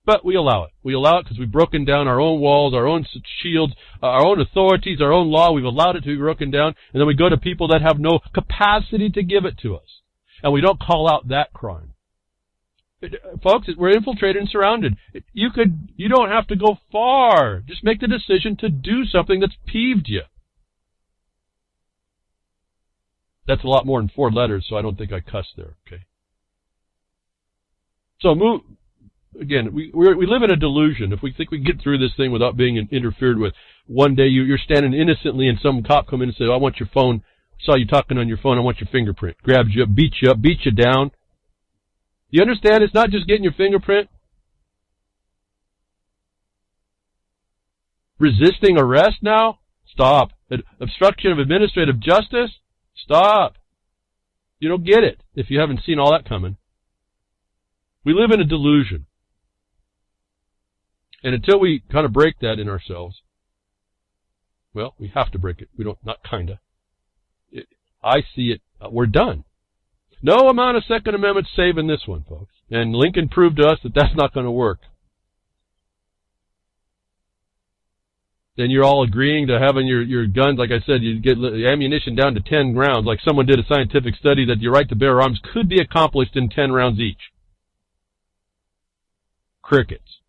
But we allow it. We allow it because we've broken down our own walls, our own shields, our own authorities, our own law. We've allowed it to be broken down. And then we go to people that have no capacity to give it to us. And we don't call out that crime. Folks, we're infiltrated and surrounded. You don't have to go far. Just make the decision to do something that's peeved you. That's a lot more than 4 letters, so I don't think I cussed there, okay? So again, we live in a delusion. If we think we can get through this thing without being interfered with, one day you're standing innocently and some cop come in and say, I want your phone. Saw you talking on your phone. I want your fingerprint. Grabs you up, beat you down. You understand? It's not just getting your fingerprint. Resisting arrest now? Stop. Obstruction of administrative justice? Stop. You don't get it if you haven't seen all that coming. We live in a delusion. And until we kind of break that in ourselves, well, we have to break it. We don't, not kinda. I see it. We're done. No amount of Second Amendment saving this one, folks. And Lincoln proved to us that that's not going to work. then you're all agreeing to having your guns, like I said, you get the ammunition down to 10 rounds, like someone did a scientific study that your right to bear arms could be accomplished in 10 rounds each. Crickets.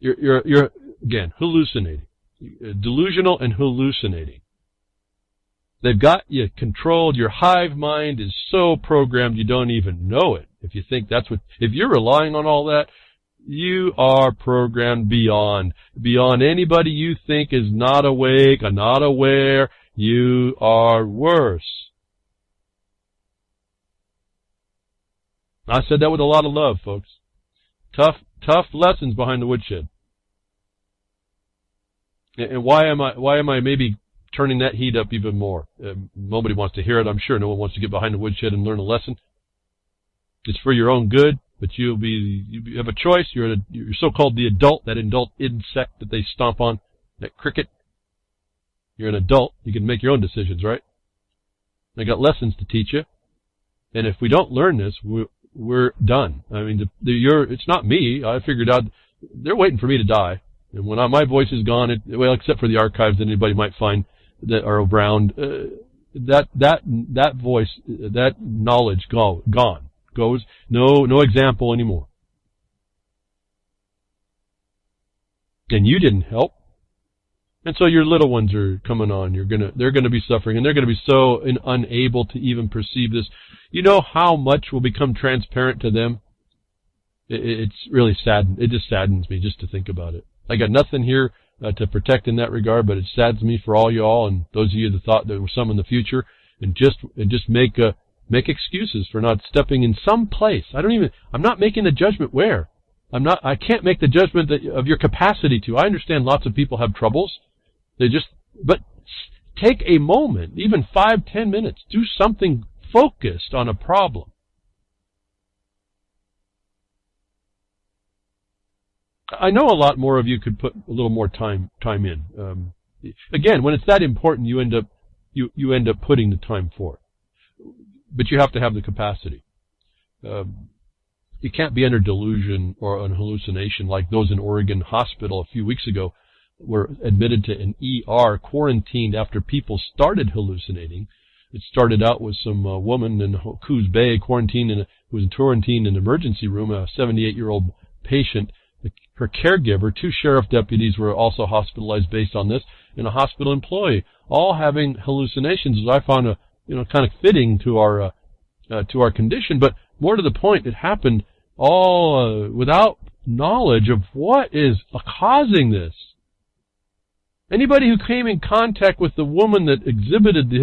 You're again, hallucinating. Delusional and hallucinating. They've got you controlled. Your hive mind is so programmed you don't even know it. If you think that's if you're relying on all that, you are programmed beyond anybody you think is not awake or not aware. You are worse. I said that with a lot of love, folks. Tough lessons behind the woodshed. And why am I maybe turning that heat up even more? Nobody wants to hear it, I'm sure. No one wants to get behind the woodshed and learn a lesson. It's for your own good, but you have a choice. You're so-called the adult, that adult insect that they stomp on, that cricket. You're an adult. You can make your own decisions, right? I got lessons to teach you. And if we don't learn this, we're done. I mean, it's not me. I figured out they're waiting for me to die. And when my voice is gone, well, except for the archives that anybody might find that are around, that voice, that knowledge gone. Goes, no example anymore. And you didn't help. And so your little ones are coming on. They're gonna be suffering, and they're gonna be so unable to even perceive this. You know how much will become transparent to them? It's really sad. It just saddens me just to think about it. I got nothing here to protect in that regard, but it saddens me for all y'all and those of you that thought there were some in the future, and just make excuses for not stepping in some place. I'm not making the judgment where. I can't make the judgment of your capacity to. I understand lots of people have troubles. But take a moment, even 5-10 minutes, do something focused on a problem. I know a lot more of you could put a little more time in. Again, when it's that important, you end up putting the time for it. But you have to have the capacity. You can't be under delusion or an hallucination like those in Oregon Hospital a few weeks ago were admitted to an ER, quarantined after people started hallucinating. It started out with some woman in Coos Bay who was quarantined in an emergency room, a 78-year-old patient. Her caregiver, 2 sheriff deputies were also hospitalized based on this, and a hospital employee, all having hallucinations, as I found kind of fitting to our condition. But more to the point, it happened all without knowledge of what is causing this. Anybody who came in contact with the woman that exhibited the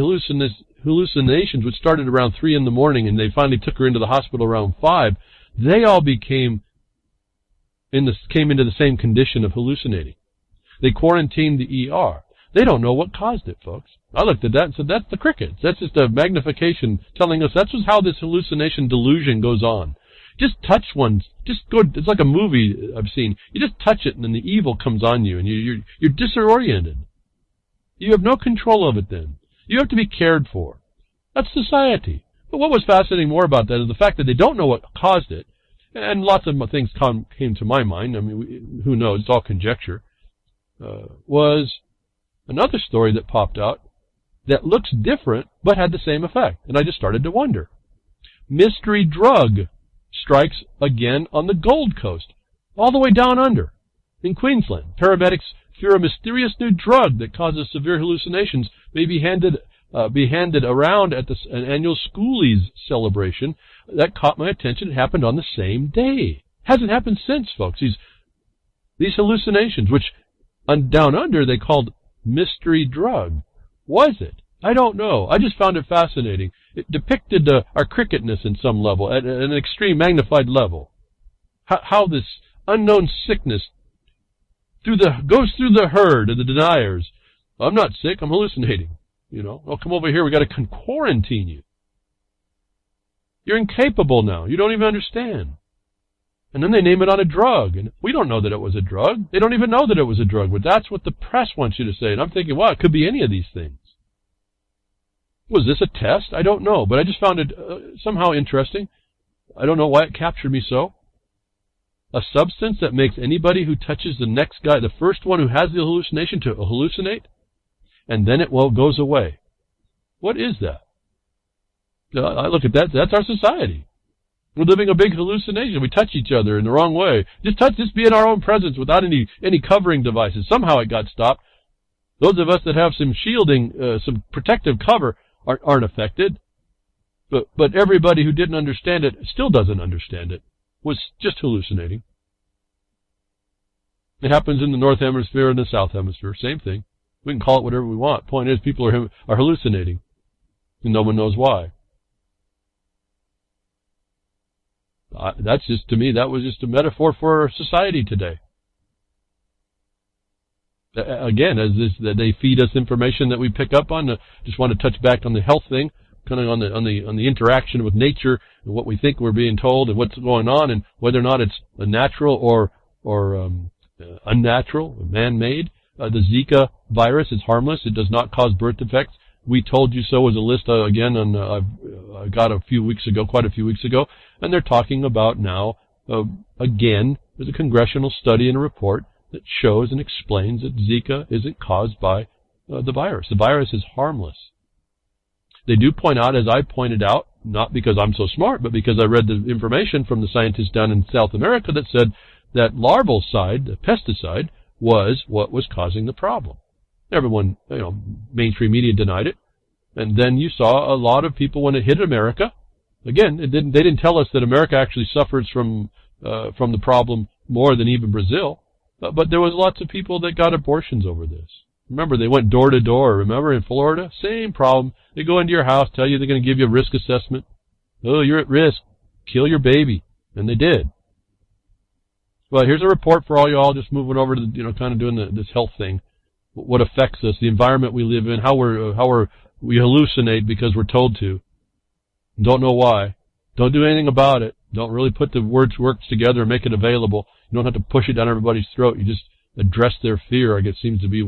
hallucinations, which started around 3 in the morning, and they finally took her into the hospital around 5, they all came into the same condition of hallucinating. They quarantined the ER. They don't know what caused it, folks. I looked at that and said, that's the crickets. That's just a magnification telling us that's just how this hallucination delusion goes on. Just touch one. It's like a movie I've seen. You just touch it and then the evil comes on you and you're disoriented. You have no control of it then. You have to be cared for. That's society. But what was fascinating more about that is the fact that they don't know what caused it. And lots of things came to my mind. I mean, who knows? It's all conjecture. Was another story that popped out that looks different but had the same effect. And I just started to wonder. Mystery drug strikes again on the Gold Coast, all the way down under in Queensland. Paramedics fear a mysterious new drug that causes severe hallucinations may be handed around at an annual schoolies celebration. That caught my attention. It happened on the same day. Hasn't happened since, folks. These hallucinations, which down under they called mystery drug. Was it? I don't know. I just found it fascinating. It depicted our cricketness in some level, at an extreme magnified level. How this unknown sickness goes through the herd of the deniers. I'm not sick. I'm hallucinating. Oh, come over here. We got to quarantine you. You're incapable now. You don't even understand. And then they name it on a drug. And we don't know that it was a drug. They don't even know that it was a drug. But that's what the press wants you to say. And I'm thinking, wow, it could be any of these things. Was this a test? I don't know. But I just found it somehow interesting. I don't know why it captured me so. a substance that makes anybody who touches the next guy, the first one who has the hallucination, to hallucinate, and then it goes away. What is that? I look at that, that's our society. We're living a big hallucination. We touch each other in the wrong way. Just be in our own presence without any covering devices. Somehow it got stopped. Those of us that have some shielding, some protective cover aren't affected. But everybody who didn't understand it, still doesn't understand it, was just hallucinating. It happens in the North Hemisphere and the South Hemisphere. Same thing. We can call it whatever we want. Point is, people are hallucinating. And no one knows why. That's just, to me, that was just a metaphor for society today. Again, that they feed us information that we pick up on. Just want to touch back on the health thing, kind of on the interaction with nature and what we think we're being told and what's going on, and whether or not it's a natural or unnatural, man-made. The Zika virus is harmless. It does not cause birth defects. We told you so as a list again on I got quite a few weeks ago, and they're talking about now again. There's a congressional study and a report that shows and explains that Zika isn't caused by the virus. The virus is harmless. They do point out, as I pointed out, not because I'm so smart, but because I read the information from the scientists down in South America that said that larval side, the pesticide, was what was causing the problem. Everyone, mainstream media denied it. And then you saw a lot of people when it hit America. Again, they didn't tell us that America actually suffers from the problem more than even Brazil. But there was lots of people that got abortions over this. Remember, they went door to door. Remember, in Florida? Same problem. They go into your house, tell you they're going to give you a risk assessment. Oh, you're at risk. Kill your baby. And they did. Well, here's a report for all y'all, just moving over to kind of doing this health thing. What affects us, the environment we live in, how we hallucinate because we're told to. Don't know why. Don't do anything about it. Don't really put the words together and make it available. You don't have to push it down everybody's throat. You just address their fear. I guess seems to be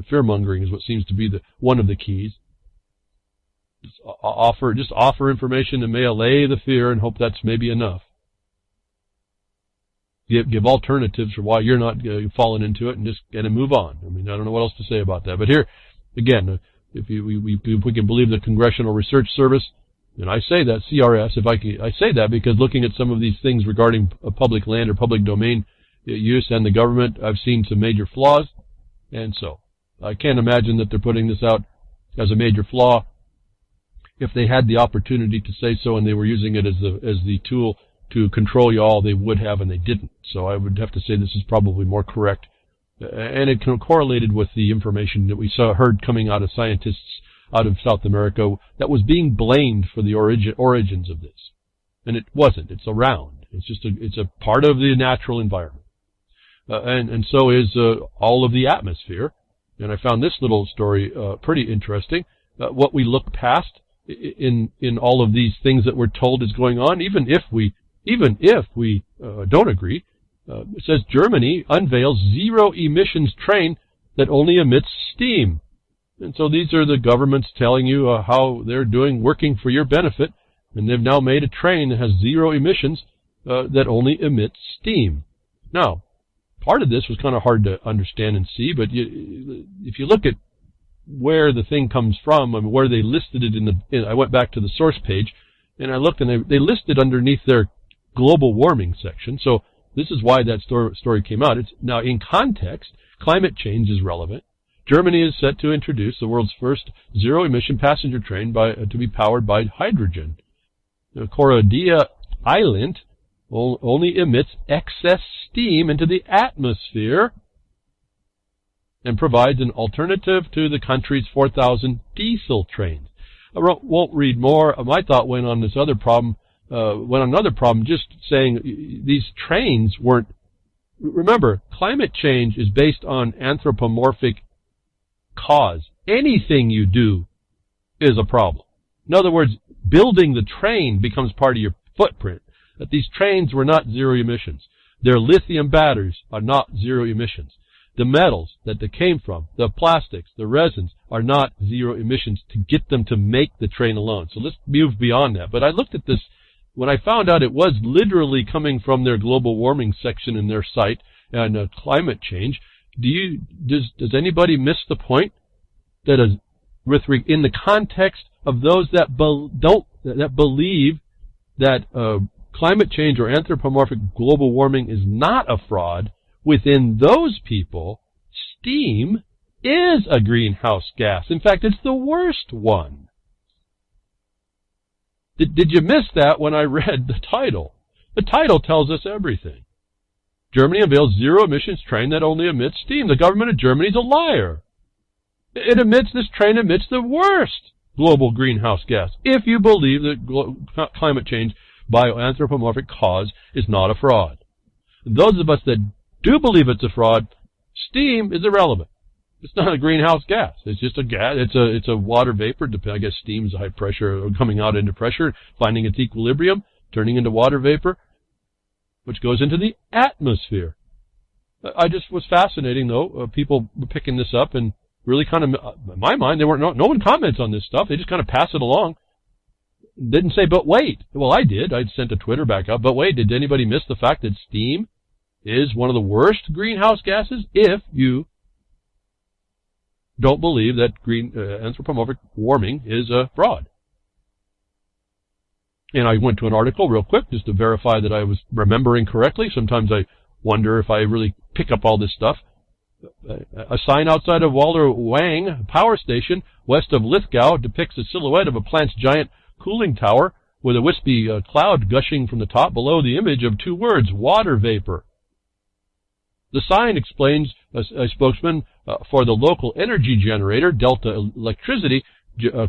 fear-mongering is what seems to be one of the keys. Just offer information that may allay the fear and hope that's maybe enough. Give alternatives for why you're not falling into it, and just move on. I mean, I don't know what else to say about that. But here, again, if we can believe the Congressional Research Service, and I say that CRS, I say that because looking at some of these things regarding public land or public domain use and the government, I've seen some major flaws, and so I can't imagine that they're putting this out as a major flaw. If they had the opportunity to say so and they were using it as the tool to control you all, they would have, and they didn't. So I would have to say this is probably more correct. And it correlated with the information that we heard coming out of scientists out of South America that was being blamed for the origins of this. And it wasn't. It's around. It's a part of the natural environment. And so is all of the atmosphere. And I found this little story pretty interesting. What we look past in all of these things that we're told is going on, even if we don't agree. It says Germany unveils zero emissions train that only emits steam. And so these are the governments telling you how they're working for your benefit, and they've now made a train that has zero emissions that only emits steam. Now, part of this was kind of hard to understand and see, but if you look at where the thing comes from, I mean, where they listed it I went back to the source page, and I looked, and they listed underneath their global warming section. So this is why that story came out. It's now in context. Climate change is relevant. Germany is set to introduce the world's first zero-emission passenger train to be powered by hydrogen. Coradia Island only emits excess steam into the atmosphere and provides an alternative to the country's 4,000 diesel trains. I won't read more. My thought went on this other problem. Another problem, just saying these trains weren't. Remember, climate change is based on anthropomorphic cause. Anything you do is a problem. In other words, building the train becomes part of your footprint. That these trains were not zero emissions. Their lithium batteries are not zero emissions. The metals that they came from, the plastics, the resins, are not zero emissions to get them to make the train alone. So let's move beyond that. But I looked at this when I found out it was literally coming from their global warming section in their site and climate change, does anybody miss the point that in the context of those that believe that climate change or anthropomorphic global warming is not a fraud, within those people, steam is a greenhouse gas. In fact, it's the worst one. Did you miss that when I read the title? The title tells us everything. Germany unveils zero-emissions train that only emits steam. The government of Germany is a liar. This train emits the worst global greenhouse gas, if you believe that climate change by anthropomorphic cause is not a fraud. Those of us that do believe it's a fraud, steam is irrelevant. It's not a greenhouse gas. It's just a gas. It's a water vapor. I guess steam is high pressure, coming out into pressure, finding its equilibrium, turning into water vapor, which goes into the atmosphere. I just was fascinating, though. People were picking this up and really kind of, in my mind, no one comments on this stuff. They just kind of pass it along. Didn't say, but wait. Well, I did. I sent a Twitter back up. But wait, did anybody miss the fact that steam is one of the worst greenhouse gases if you don't believe that anthropomorphic warming is a fraud? And I went to an article real quick just to verify that I was remembering correctly. Sometimes I wonder if I really pick up all this stuff. A sign outside of Walter Wang Power Station, west of Lithgow, depicts a silhouette of a plant's giant cooling tower with a wispy cloud gushing from the top below the image of two words, water vapor. The sign, explains a spokesman for the local energy generator, Delta Electricity,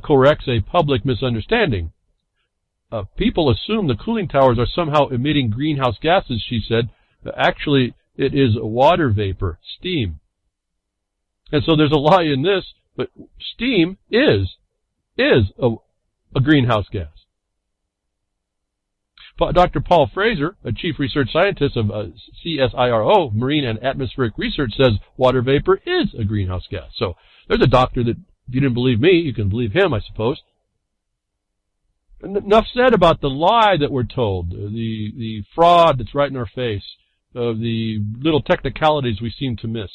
corrects a public misunderstanding. People assume the cooling towers are somehow emitting greenhouse gases, she said. Actually, it is water vapor, steam. And so there's a lie in this, but steam is a greenhouse gas. Dr. Paul Fraser, a chief research scientist of CSIRO, Marine and Atmospheric Research, says water vapor is a greenhouse gas. So there's a doctor that, if you didn't believe me, you can believe him, I suppose. Enough said about the lie that we're told, the fraud that's right in our face, the little technicalities we seem to miss,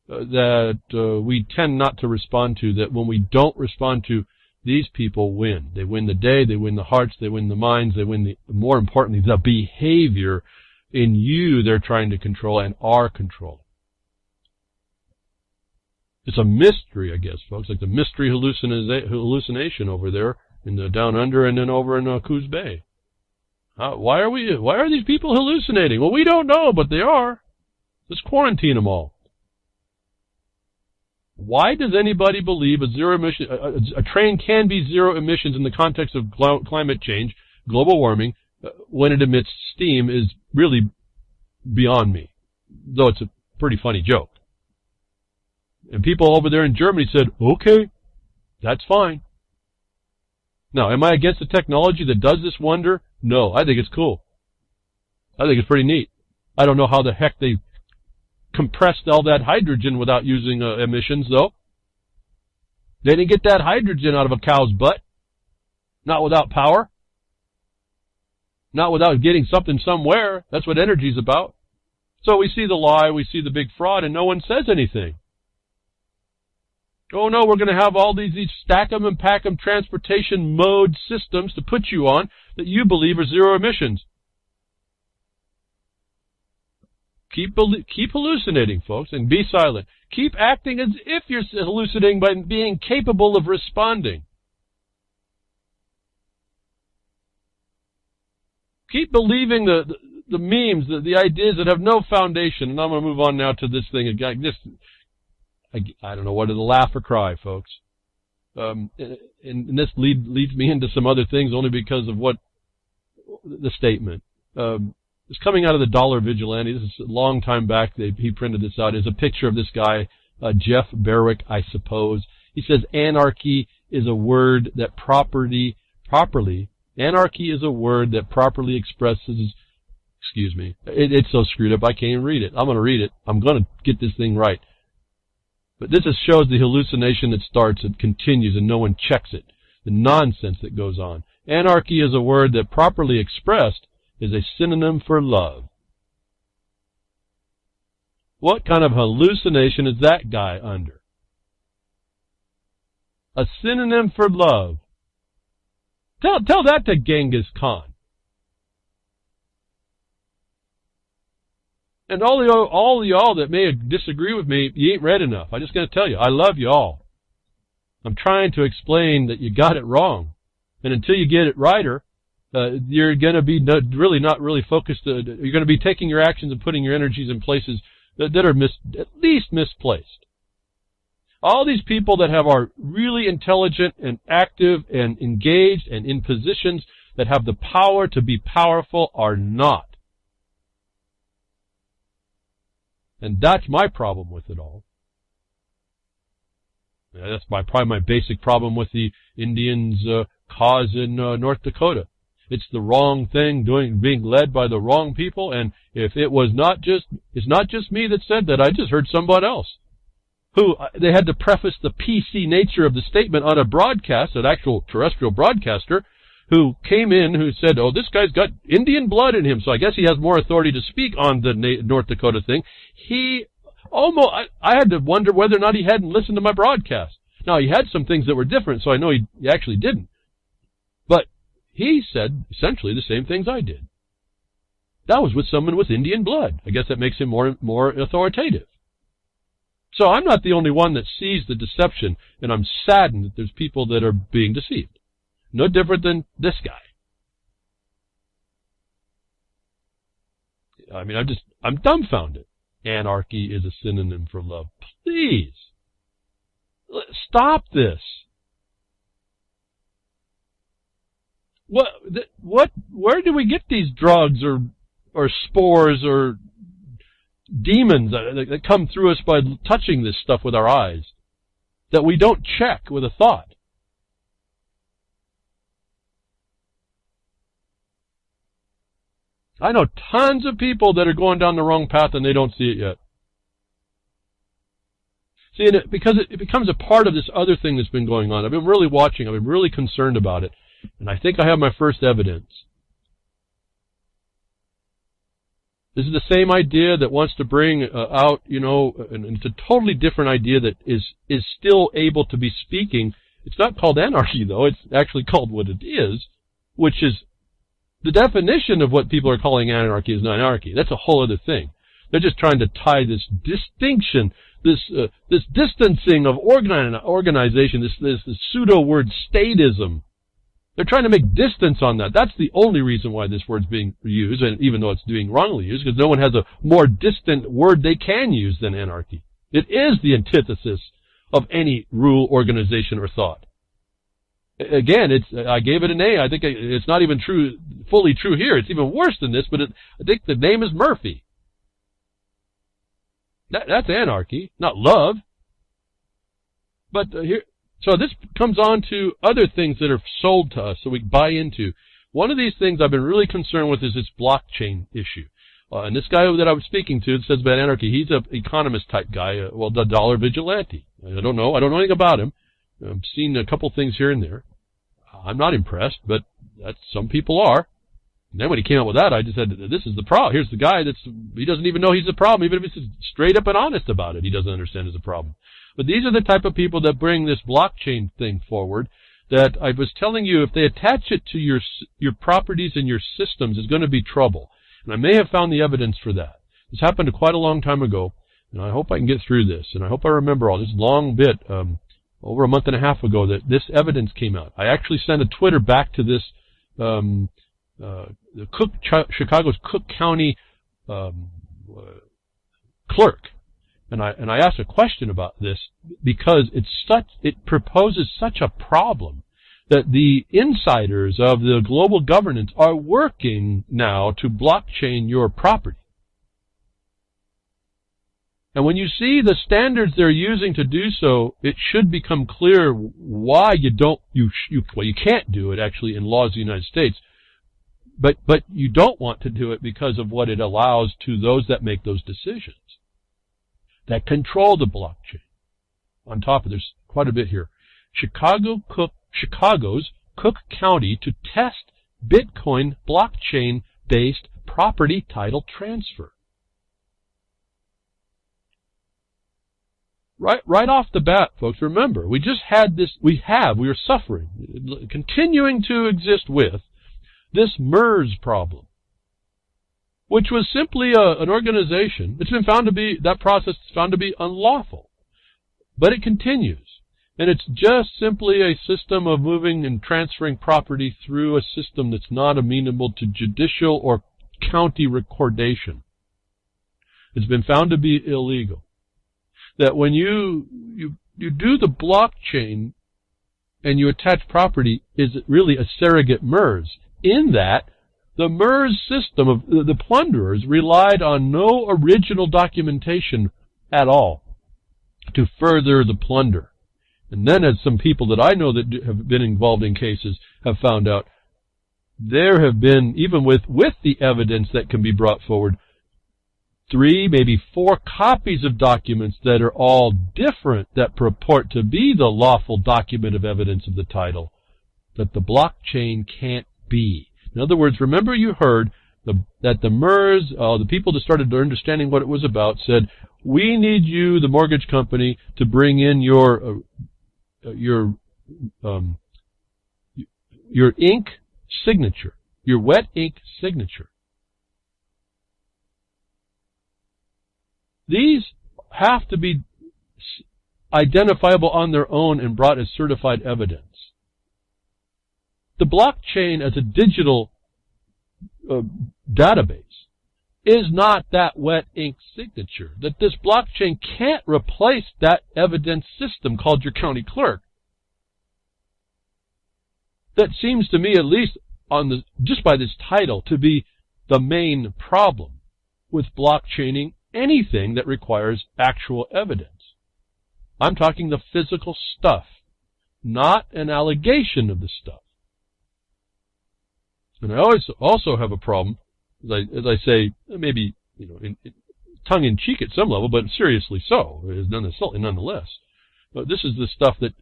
that we tend not to respond to, that when we don't respond to, these people win. They win the day, they win the hearts, they win the minds, they win more importantly, the behavior in you they're trying to control and are controlling. It's a mystery, I guess, folks, like the mystery hallucination over there in the Down Under and then over in Coos Bay. Why are these people hallucinating? Well, we don't know, but they are. Let's quarantine them all. Why does anybody believe a train can be zero emissions in the context of climate change, global warming, when it emits steam is really beyond me, though it's a pretty funny joke. And people over there in Germany said, okay, that's fine. Now, am I against the technology that does this wonder? No, I think it's cool. I think it's pretty neat. I don't know how the heck they compressed all that hydrogen without using emissions, though. They didn't get that hydrogen out of a cow's butt. Not without power. Not without getting something somewhere. That's what energy's about. So we see the lie, we see the big fraud, and no one says anything. Oh no, we're going to have all these stack 'em and pack 'em transportation mode systems to put you on that you believe are zero emissions. Keep hallucinating, folks, and be silent. Keep acting as if you're hallucinating by being capable of responding. Keep believing the memes, the ideas that have no foundation. And I'm going to move on now to this thing. I don't know whether to laugh or cry, folks. And this leads me into some other things only because of what the statement. It's coming out of the Dollar Vigilante. This is a long time back. He printed this out. It's a picture of this guy, Jeff Berwick, I suppose. He says, anarchy is a word that properly expresses, excuse me, it's so screwed up I can't even read it. I'm going to read it. I'm going to get this thing right. But this shows the hallucination that starts and continues and no one checks it. The nonsense that goes on. Anarchy is a word that, properly expressed, is a synonym for love. What kind of hallucination is that guy under? A synonym for love. Tell that to Genghis Khan. And all y'all that may disagree with me, you ain't read enough. I'm just going to tell you, I love you all. I'm trying to explain that you got it wrong. And until you get it righter, you're going to be not really focused. You're going to be taking your actions and putting your energies in places that are at least misplaced. All these people that are really intelligent and active and engaged and in positions that have the power to be powerful are not. And that's my problem with it all. That's probably my basic problem with the Indians' cause in North Dakota. It's the wrong thing, being led by the wrong people. And if it's not just me that said that. I just heard someone else who they had to preface the PC nature of the statement on a broadcast, an actual terrestrial broadcaster, who came in who said, "Oh, this guy's got Indian blood in him, so I guess he has more authority to speak on the North Dakota thing." I had to wonder whether or not he hadn't listened to my broadcast. Now, he had some things that were different, so I know he actually didn't. But he said essentially the same things I did. That was with someone with Indian blood. I guess that makes him more authoritative. So I'm not the only one that sees the deception, and I'm saddened that there's people that are being deceived. No different than this guy. I mean, I'm dumbfounded. Anarchy is a synonym for love. Please, stop this. Where do we get these drugs or spores or demons that come through us by touching this stuff with our eyes that we don't check with a thought? I know tons of people that are going down the wrong path and they don't see it yet. See, because it becomes a part of this other thing that's been going on. I've been really watching. I've been really concerned about it. And I think I have my first evidence. This is the same idea that wants to bring out, and it's a totally different idea that is still able to be speaking. It's not called anarchy, though. It's actually called what it is, which is the definition of what people are calling anarchy is not anarchy. That's a whole other thing. They're just trying to tie this distinction, this distancing of organization, this pseudo word statism. They're trying to make distance on that. That's the only reason why this word's being used, and even though it's being wrongly used, because no one has a more distant word they can use than anarchy. It is the antithesis of any rule, organization, or thought. Again, I gave it an A. I think it's not even fully true here. It's even worse than this, but I think the name is Murphy. That's anarchy, not love. But so this comes on to other things that are sold to us, so we buy into. One of these things I've been really concerned with is this blockchain issue. And this guy that I was speaking to says about anarchy, he's an economist type guy, the dollar vigilante. I don't know anything about him. I've seen a couple things here and there. I'm not impressed, but some people are. And then when he came out with that, I just said, this is the problem. Here's the guy he doesn't even know he's the problem. Even if he's straight up and honest about it, he doesn't understand it's a problem. But these are the type of people that bring this blockchain thing forward that I was telling you, if they attach it to your properties and your systems, it's going to be trouble. And I may have found the evidence for that. This happened quite a long time ago, and I hope I can get through this. And I hope I remember all this long bit, over a month and a half ago, that this evidence came out. I actually sent a Twitter back to this Chicago's Cook County clerk, and I asked a question about this because it proposes such a problem that the insiders of the global governance are working now to blockchain your property. And when you see the standards they're using to do so, it should become clear why you can't do it actually in laws of the United States, but you don't want to do it because of what it allows to those that make those decisions, that control the blockchain. On top of there's quite a bit here. Chicago's Cook County to test Bitcoin blockchain-based property title transfer. Right off the bat, folks, remember, we just had this, we are suffering, continuing to exist with this MERS problem, which was simply an organization. It's been found to be, that process is found to be unlawful. But it continues. And it's just simply a system of moving and transferring property through a system that's not amenable to judicial or county recordation. It's been found to be illegal. That when you do the blockchain and you attach property, is it really a surrogate MERS? In that, the MERS system of the plunderers relied on no original documentation at all to further the plunder. And then, as some people that I know that have been involved in cases have found out, there have been, even with the evidence that can be brought forward, 3, maybe 4 copies of documents that are all different, that purport to be the lawful document of evidence of the title, that the blockchain can't be. In other words, remember you heard that the MERS, the people that started understanding what it was about, said, we need you, the mortgage company, to bring in your ink signature, your wet ink signature. These have to be identifiable on their own and brought as certified evidence. The blockchain as a digital database is not that wet ink signature. That this blockchain can't replace that evidence system called your county clerk. That seems to me, at least just by this title, to be the main problem with blockchaining anything that requires actual evidence. I'm talking the physical stuff, not an allegation of the stuff. And I always also have a problem, as I say, maybe tongue-in-cheek at some level, but seriously so, nonetheless. But this is the stuff that,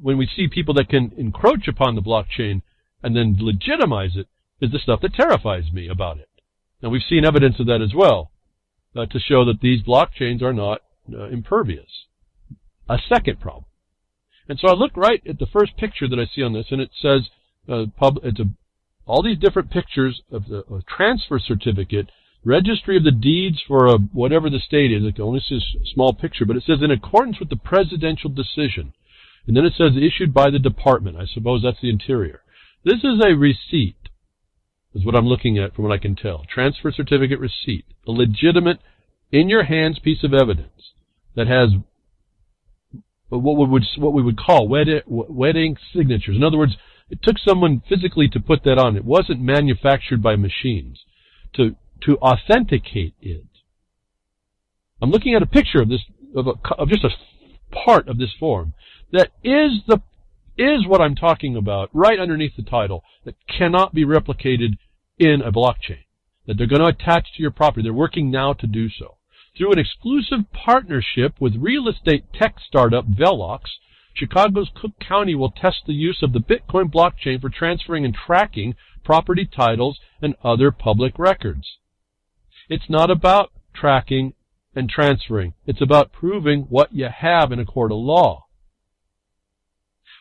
when we see people that can encroach upon the blockchain and then legitimize it, is the stuff that terrifies me about it. And we've seen evidence of that as well, to show that these blockchains are not impervious. A second problem. And so I look right at the first picture that I see on this, and it says, all these different pictures of the transfer certificate, registry of the deeds for whatever the state is. It only says a small picture, but it says in accordance with the presidential decision. And then it says issued by the department. I suppose that's the Interior. This is a receipt, is what I'm looking at from what I can tell. Transfer certificate receipt. A legitimate, in your hands piece of evidence that has what we would call wet ink signatures. In other words, it took someone physically to put that on. It wasn't manufactured by machines to authenticate it. I'm looking at a picture of this, of just a part of this form that is what I'm talking about right underneath the title, that cannot be replicated in a blockchain, that they're going to attach to your property. They're working now to do so. Through an exclusive partnership with real estate tech startup Velox, Chicago's Cook County will test the use of the Bitcoin blockchain for transferring and tracking property titles and other public records. It's not about tracking and transferring. It's about proving what you have in a court of law.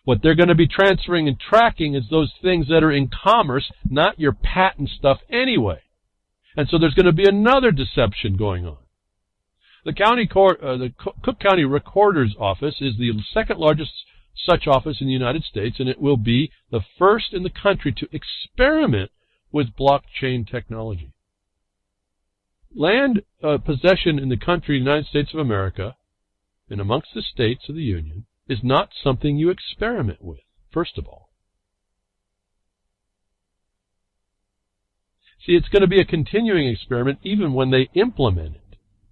What they're going to be transferring and tracking is those things that are in commerce, not your patent stuff anyway. And so there's going to be another deception going on. The Cook County Recorder's Office is the second largest such office in the United States, and it will be the first in the country to experiment with blockchain technology. Land possession in the country, United States of America, and amongst the states of the Union, is not something you experiment with, first of all. See, it's going to be a continuing experiment even when they implement it,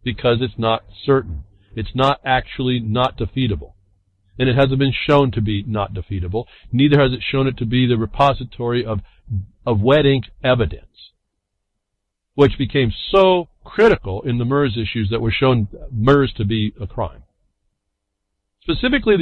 because it's not certain. It's not actually not defeatable. And it hasn't been shown to be not defeatable. Neither has it shown it to be the repository of wet ink evidence, which became so critical in the MERS issues that were shown MERS to be a crime. Specifically,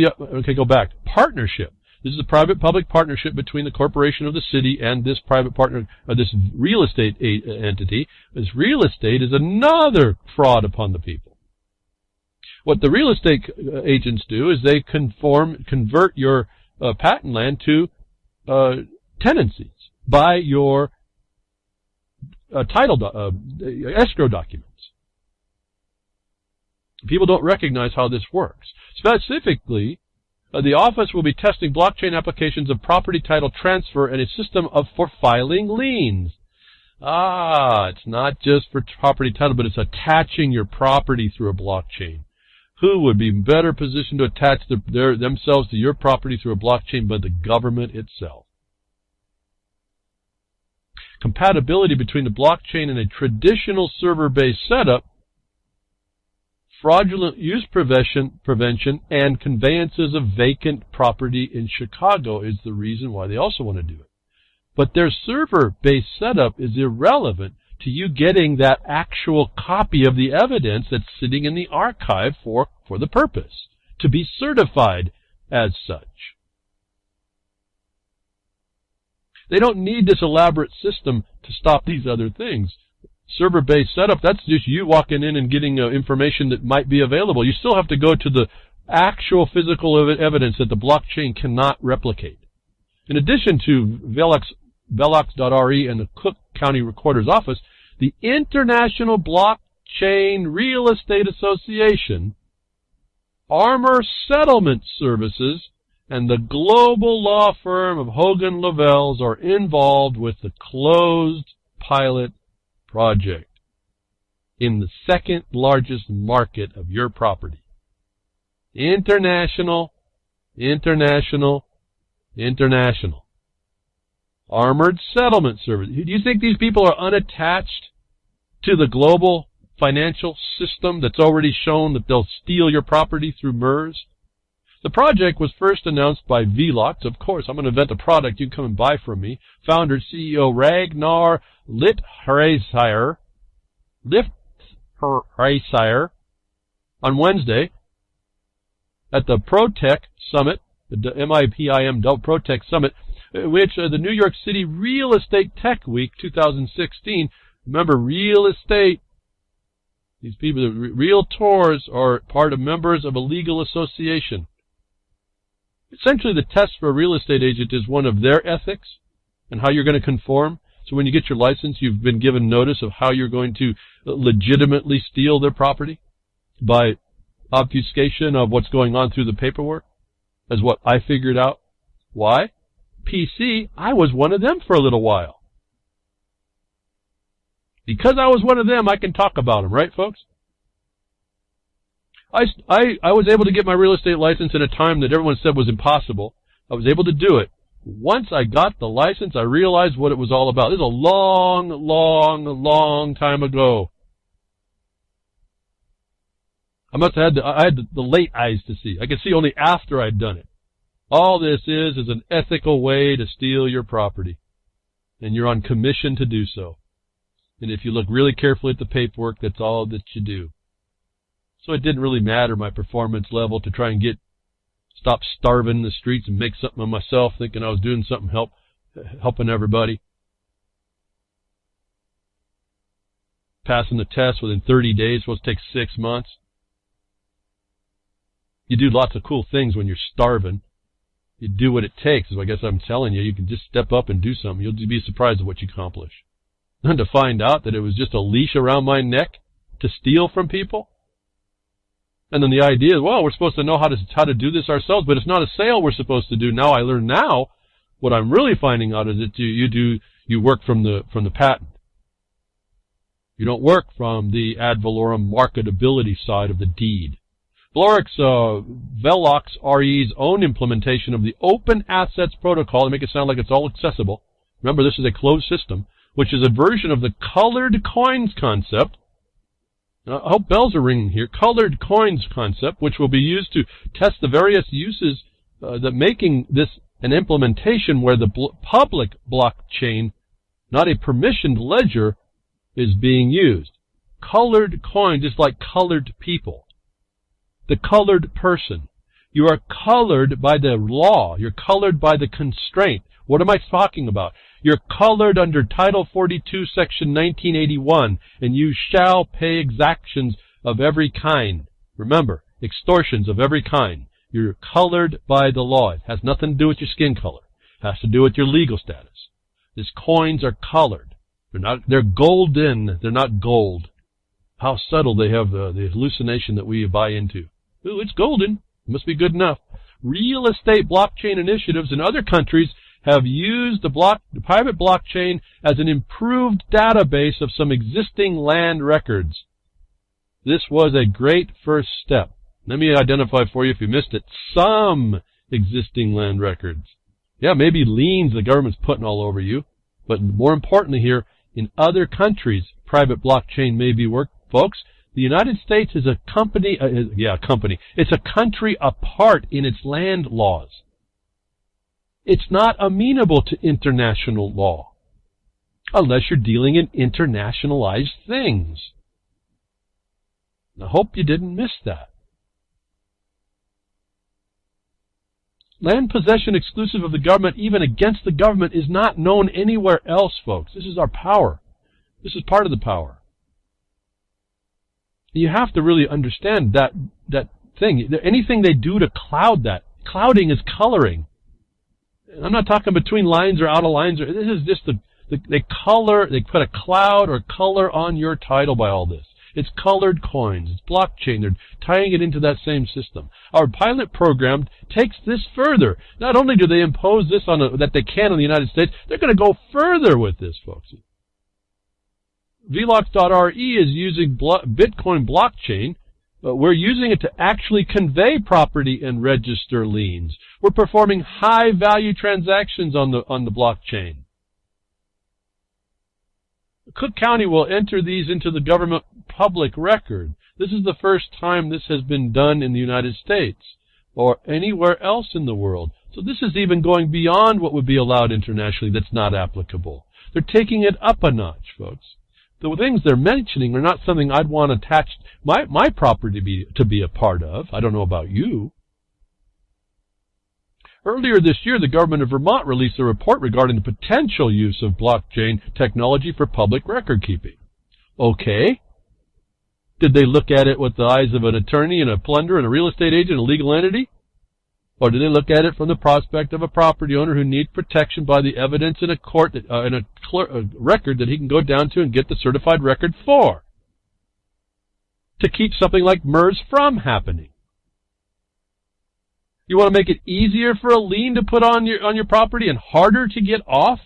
go back. Partnership. This is a private-public partnership between the corporation of the city and this private partner, or this real estate entity. This real estate is another fraud upon the people. What the real estate agents do is they convert your patent land to tenancies by your escrow documents. People don't recognize how this works. Specifically, the office will be testing blockchain applications of property title transfer and a system for filing liens. It's not just for property title, but it's attaching your property through a blockchain. Who would be better positioned to attach themselves to your property through a blockchain but the government itself? Compatibility between the blockchain and a traditional server-based setup, fraudulent use prevention, and conveyances of vacant property in Chicago is the reason why they also want to do it. But their server-based setup is irrelevant to you getting that actual copy of the evidence that's sitting in the archive for the purpose, to be certified as such. They don't need this elaborate system to stop these other things. Server-based setup, that's just you walking in and getting information that might be available. You still have to go to the actual physical evidence that the blockchain cannot replicate. In addition to Velox.re and the Cook County Recorder's Office, the International Blockchain Real Estate Association, Armor Settlement Services, and the global law firm of Hogan Lovells are involved with the closed pilot project in the second largest market of your property. International. Armored Settlement Service. Do you think these people are unattached to the global financial system that's already shown that they'll steal your property through MERS? The project was first announced by Velox. Of course, I'm going to invent a product you can come and buy from me. Founder, CEO Ragnar Littreisire on Wednesday at the ProTech Summit, the MIPIM ProTech Summit, which the New York City Real Estate Tech Week 2016. Remember, real estate. These people, the realtors, are part of members of a legal association. Essentially, the test for a real estate agent is one of their ethics and how you're going to conform. So when you get your license, you've been given notice of how you're going to legitimately steal their property by obfuscation of what's going on through the paperwork, as what I figured out. Why? PC, I was one of them for a little while. Because I was one of them, I can talk about them, right, folks? I was able to get my real estate license in a time that everyone said was impossible. I was able to do it. Once I got the license, I realized what it was all about. This is a long time ago. I had the late eyes to see. I could see only after I'd done it. All this is an ethical way to steal your property. And you're on commission to do so. And if you look really carefully at the paperwork, that's all that you do. So it didn't really matter my performance level to try and stop starving in the streets and make something of myself, thinking I was doing something helping everybody. Passing the test within 30 days, supposed to take 6 months. You do lots of cool things when you're starving. You do what it takes. So I guess I'm telling you, you can just step up and do something. You'll be surprised at what you accomplish. And to find out that it was just a leash around my neck to steal from people. And then the idea is, well, we're supposed to know how to do this ourselves, but it's not a sale we're supposed to do. Now I learn now. What I'm really finding out is that you work from the patent. You don't work from the ad valorem marketability side of the deed. Velox RE's own implementation of the Open Assets Protocol, to make it sound like it's all accessible. Remember, this is a closed system, which is a version of the colored coins concept. Now, I hope bells are ringing here. Colored coins concept, which will be used to test the various uses that making this an implementation where the public blockchain, not a permissioned ledger, is being used. Colored coins is like colored people. The colored person. You are colored by the law. You're colored by the constraint. What am I talking about? You're colored under Title 42, Section 1981, and you shall pay exactions of every kind. Remember, extortions of every kind. You're colored by the law. It has nothing to do with your skin color. It has to do with your legal status. These coins are colored. They're golden. They're not gold. How subtle they have the hallucination that we buy into. Ooh, it's golden. It must be good enough. Real estate blockchain initiatives in other countries have used the private blockchain as an improved database of some existing land records. This was a great first step. Let me identify for you, if you missed it, some existing land records. Yeah, maybe liens the government's putting all over you, but more importantly here, in other countries, private blockchain may be worked. Folks, the United States is a company. It's a country apart in its land laws. It's not amenable to international law unless you're dealing in internationalized things. I hope you didn't miss that. Land possession exclusive of the government, even against the government, is not known anywhere else, folks. This is our power. This is part of the power. You have to really understand that thing. Anything they do to cloud that. Clouding is coloring. I'm not talking between lines or out of lines. This is just they put a cloud or color on your title by all this. It's colored coins. It's blockchain. They're tying it into that same system. Our pilot program takes this further. Not only do they impose this that they can in the United States, they're going to go further with this, folks. Vlox.re is using Bitcoin blockchain. We're using it to actually convey property and register liens. We're performing high-value transactions on the blockchain. Cook County will enter these into the government public record. This is the first time this has been done in the United States or anywhere else in the world. So this is even going beyond what would be allowed internationally that's not applicable. They're taking it up a notch, folks. The things they're mentioning are not something I'd want attached my property to be a part of. I don't know about you. Earlier this year, the government of Vermont released a report regarding the potential use of blockchain technology for public record keeping. Okay. Did they look at it with the eyes of an attorney and a plumber and a real estate agent and a legal entity? Or did they look at it from the prospect of a property owner who needs protection by the evidence in a court, in a record that he can go down to and get the certified record for? To keep something like MERS from happening. You want to make it easier for a lien to put on your property and harder to get off?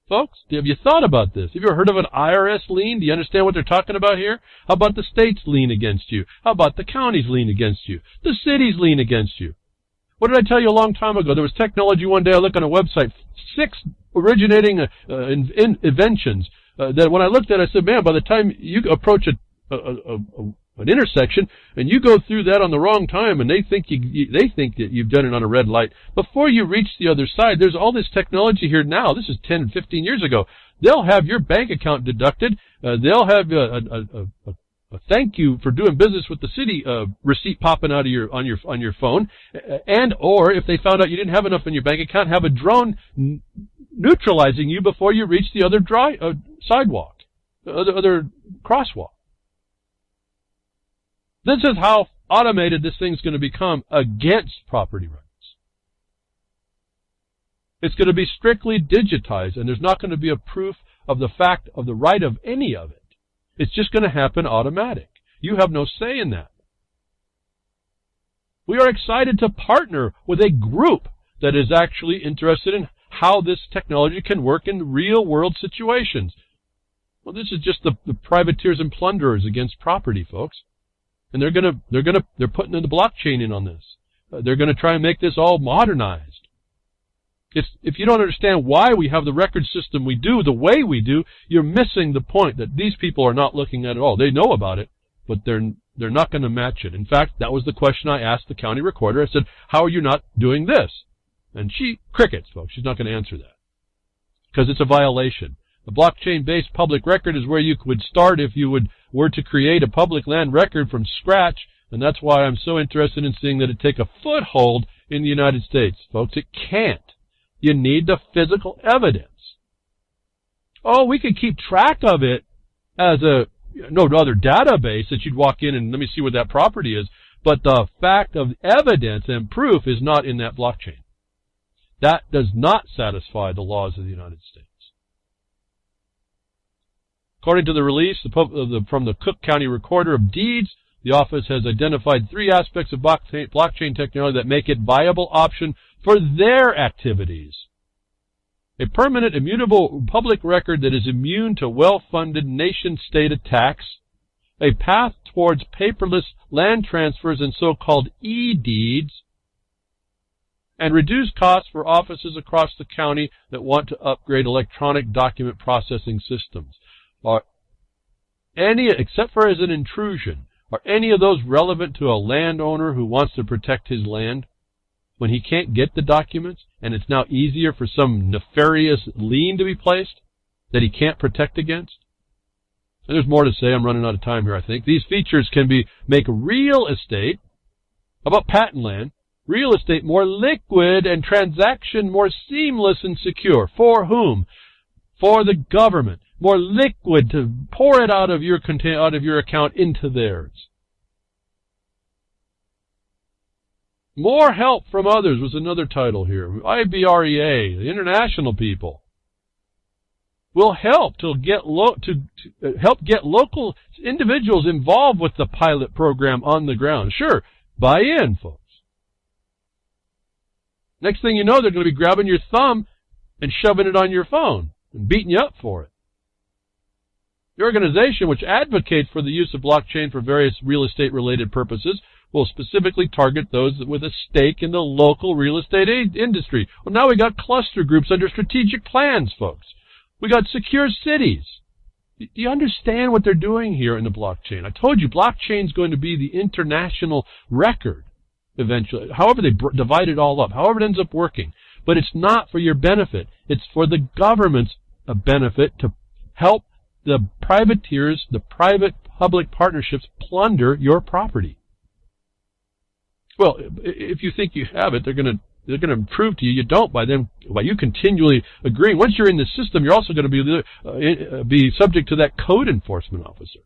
Folks, have you thought about this? Have you ever heard of an IRS lien? Do you understand what they're talking about here? How about the state's lien against you? How about the county's lien against you? The city's lien against you? What did I tell you a long time ago? There was technology one day. I looked on a website, 6 originating inventions that when I looked at it, I said, man, by the time you approach an intersection and you go through that on the wrong time and they think that you've done it on a red light, before you reach the other side, there's all this technology here now. This is 10 and 15 years ago. They'll have your bank account deducted. They'll have a thank you for doing business with the city receipt popping out of on your phone, and or if they found out you didn't have enough in your bank account, have a drone neutralizing you before you reach the other sidewalk, other crosswalk. This is how automated this thing's going to become against property rights. It's going to be strictly digitized, and there's not going to be a proof of the fact of the right of any of it. It's just going to happen automatic. You have no say in that. We are excited to partner with a group that is actually interested in how this technology can work in real-world situations. Well, this is just the privateers and plunderers against property, folks. And they're putting the blockchain in on this. They're going to try and make this all modernized. If you don't understand why we have the record system we do, the way we do, you're missing the point that these people are not looking at all. They know about it, but they're not going to match it. In fact, that was the question I asked the county recorder. I said, how are you not doing this? And she crickets, folks. She's not going to answer that because it's a violation. The blockchain-based public record is where you would start if you were to create a public land record from scratch And that's why I'm so interested in seeing that it take a foothold in the United States. Folks, it can't. You need the physical evidence. Oh, we could keep track of it as no other database that you'd walk in and let me see what that property is. But the fact of evidence and proof is not in that blockchain. That does not satisfy the laws of the United States. According to the release from the Cook County Recorder of Deeds, the office has identified 3 aspects of blockchain technology that make it a viable option for their activities. A permanent, immutable public record that is immune to well-funded nation-state attacks, a path towards paperless land transfers and so-called e-deeds, and reduced costs for offices across the county that want to upgrade electronic document processing systems. Except for as an intrusion, are any of those relevant to a landowner who wants to protect his land when he can't get the documents and it's now easier for some nefarious lien to be placed that he can't protect against? And there's more to say. I'm running out of time here, I think. These features can make real estate, about patent land, real estate more liquid and transaction more seamless and secure. For whom? For the government. More liquid to pour it out of your account into theirs. More help from others was another title here. IBREA, the international people, will help to help get local individuals involved with the pilot program on the ground. Sure, buy in, folks. Next thing you know, they're going to be grabbing your thumb and shoving it on your phone and beating you up for it. The organization, which advocates for the use of blockchain for various real estate-related purposes, will specifically target those with a stake in the local real estate industry. Well, now we got cluster groups under strategic plans, folks. We got secure cities. Do you understand what they're doing here in the blockchain? I told you, blockchain's going to be the international record eventually. However they divide it all up, however it ends up working. But it's not for your benefit. It's for the government's benefit to help the privateers, the private-public partnerships plunder your property. Well, if you think you have it, they're going to prove to you you don't by you continually agreeing. Once you're in the system, you're also going to be subject to that code enforcement officer.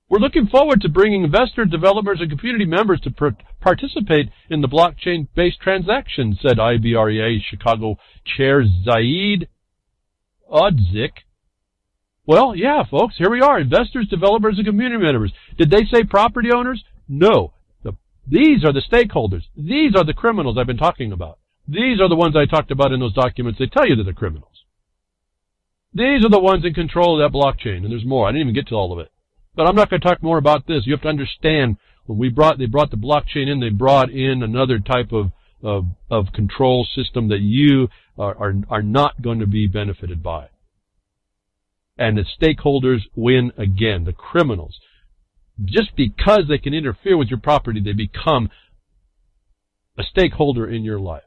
We're looking forward to bringing investors, developers, and community members to participate in the blockchain-based transactions, said IBREA Chicago Chair Zaid Odzik. Well, yeah, folks, here we are, investors, developers, and community members. Did they say property owners? No. These are the stakeholders. These are the criminals I've been talking about. These are the ones I talked about in those documents. They tell you they're the criminals. These are the ones in control of that blockchain, and there's more. I didn't even get to all of it. But I'm not going to talk more about this. You have to understand, when they brought the blockchain in, they brought in another type of control system that you are not going to be benefited by. And the stakeholders win again, the criminals. Just because they can interfere with your property, they become a stakeholder in your life.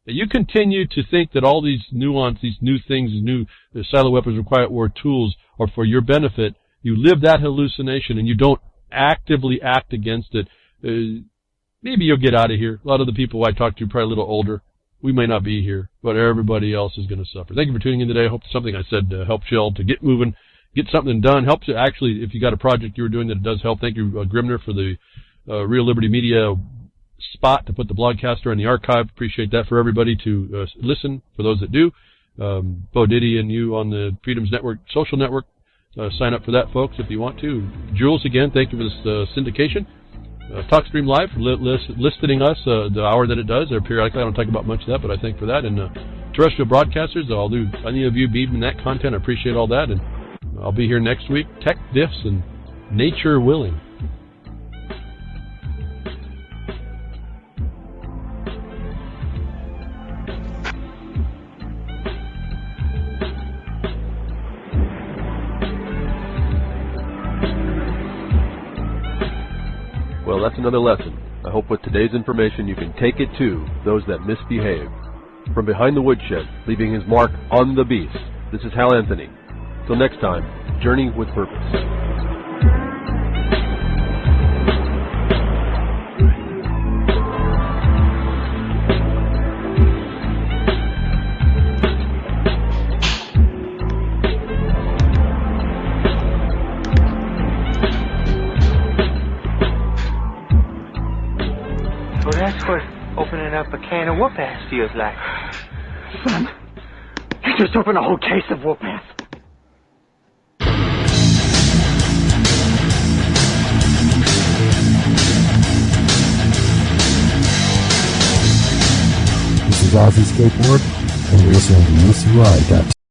You continue to think that all these nuance, these new things, these new silent weapons or quiet war tools are for your benefit. You live that hallucination and you don't actively act against it. Maybe you'll get out of here. A lot of the people I talk to are probably a little older. We may not be here, but everybody else is going to suffer. Thank you for tuning in today. I hope something I said helped you all to get moving. Get something done. Helps you actually, if you got a project you were doing that it does help. Thank you, Grimner, for the Real Liberty Media spot to put the blogcaster in the archive. Appreciate that for everybody to listen, for those that do. Bo Diddy and you on the Freedoms Network, social network. Sign up for that, folks, if you want to. Jules, again, thank you for this syndication. TalkStream Live, listing us the hour that it does. Periodically, I don't talk about much of that, but I thank for that. And terrestrial broadcasters, I'll do any of you beaming that content. I appreciate all that. And I'll be here next week. Tech diffs and nature willing. Well, that's another lesson. I hope with today's information you can take it to those that misbehave. From behind the woodshed, leaving his mark on the beast, this is Hal Anthony. Till next time, journey with purpose. Well, that's what opening up a can of whoop-ass feels like. Son, you just opened a whole case of whoop-ass. This is Ozzy Skateboard, and you're listening to UCY.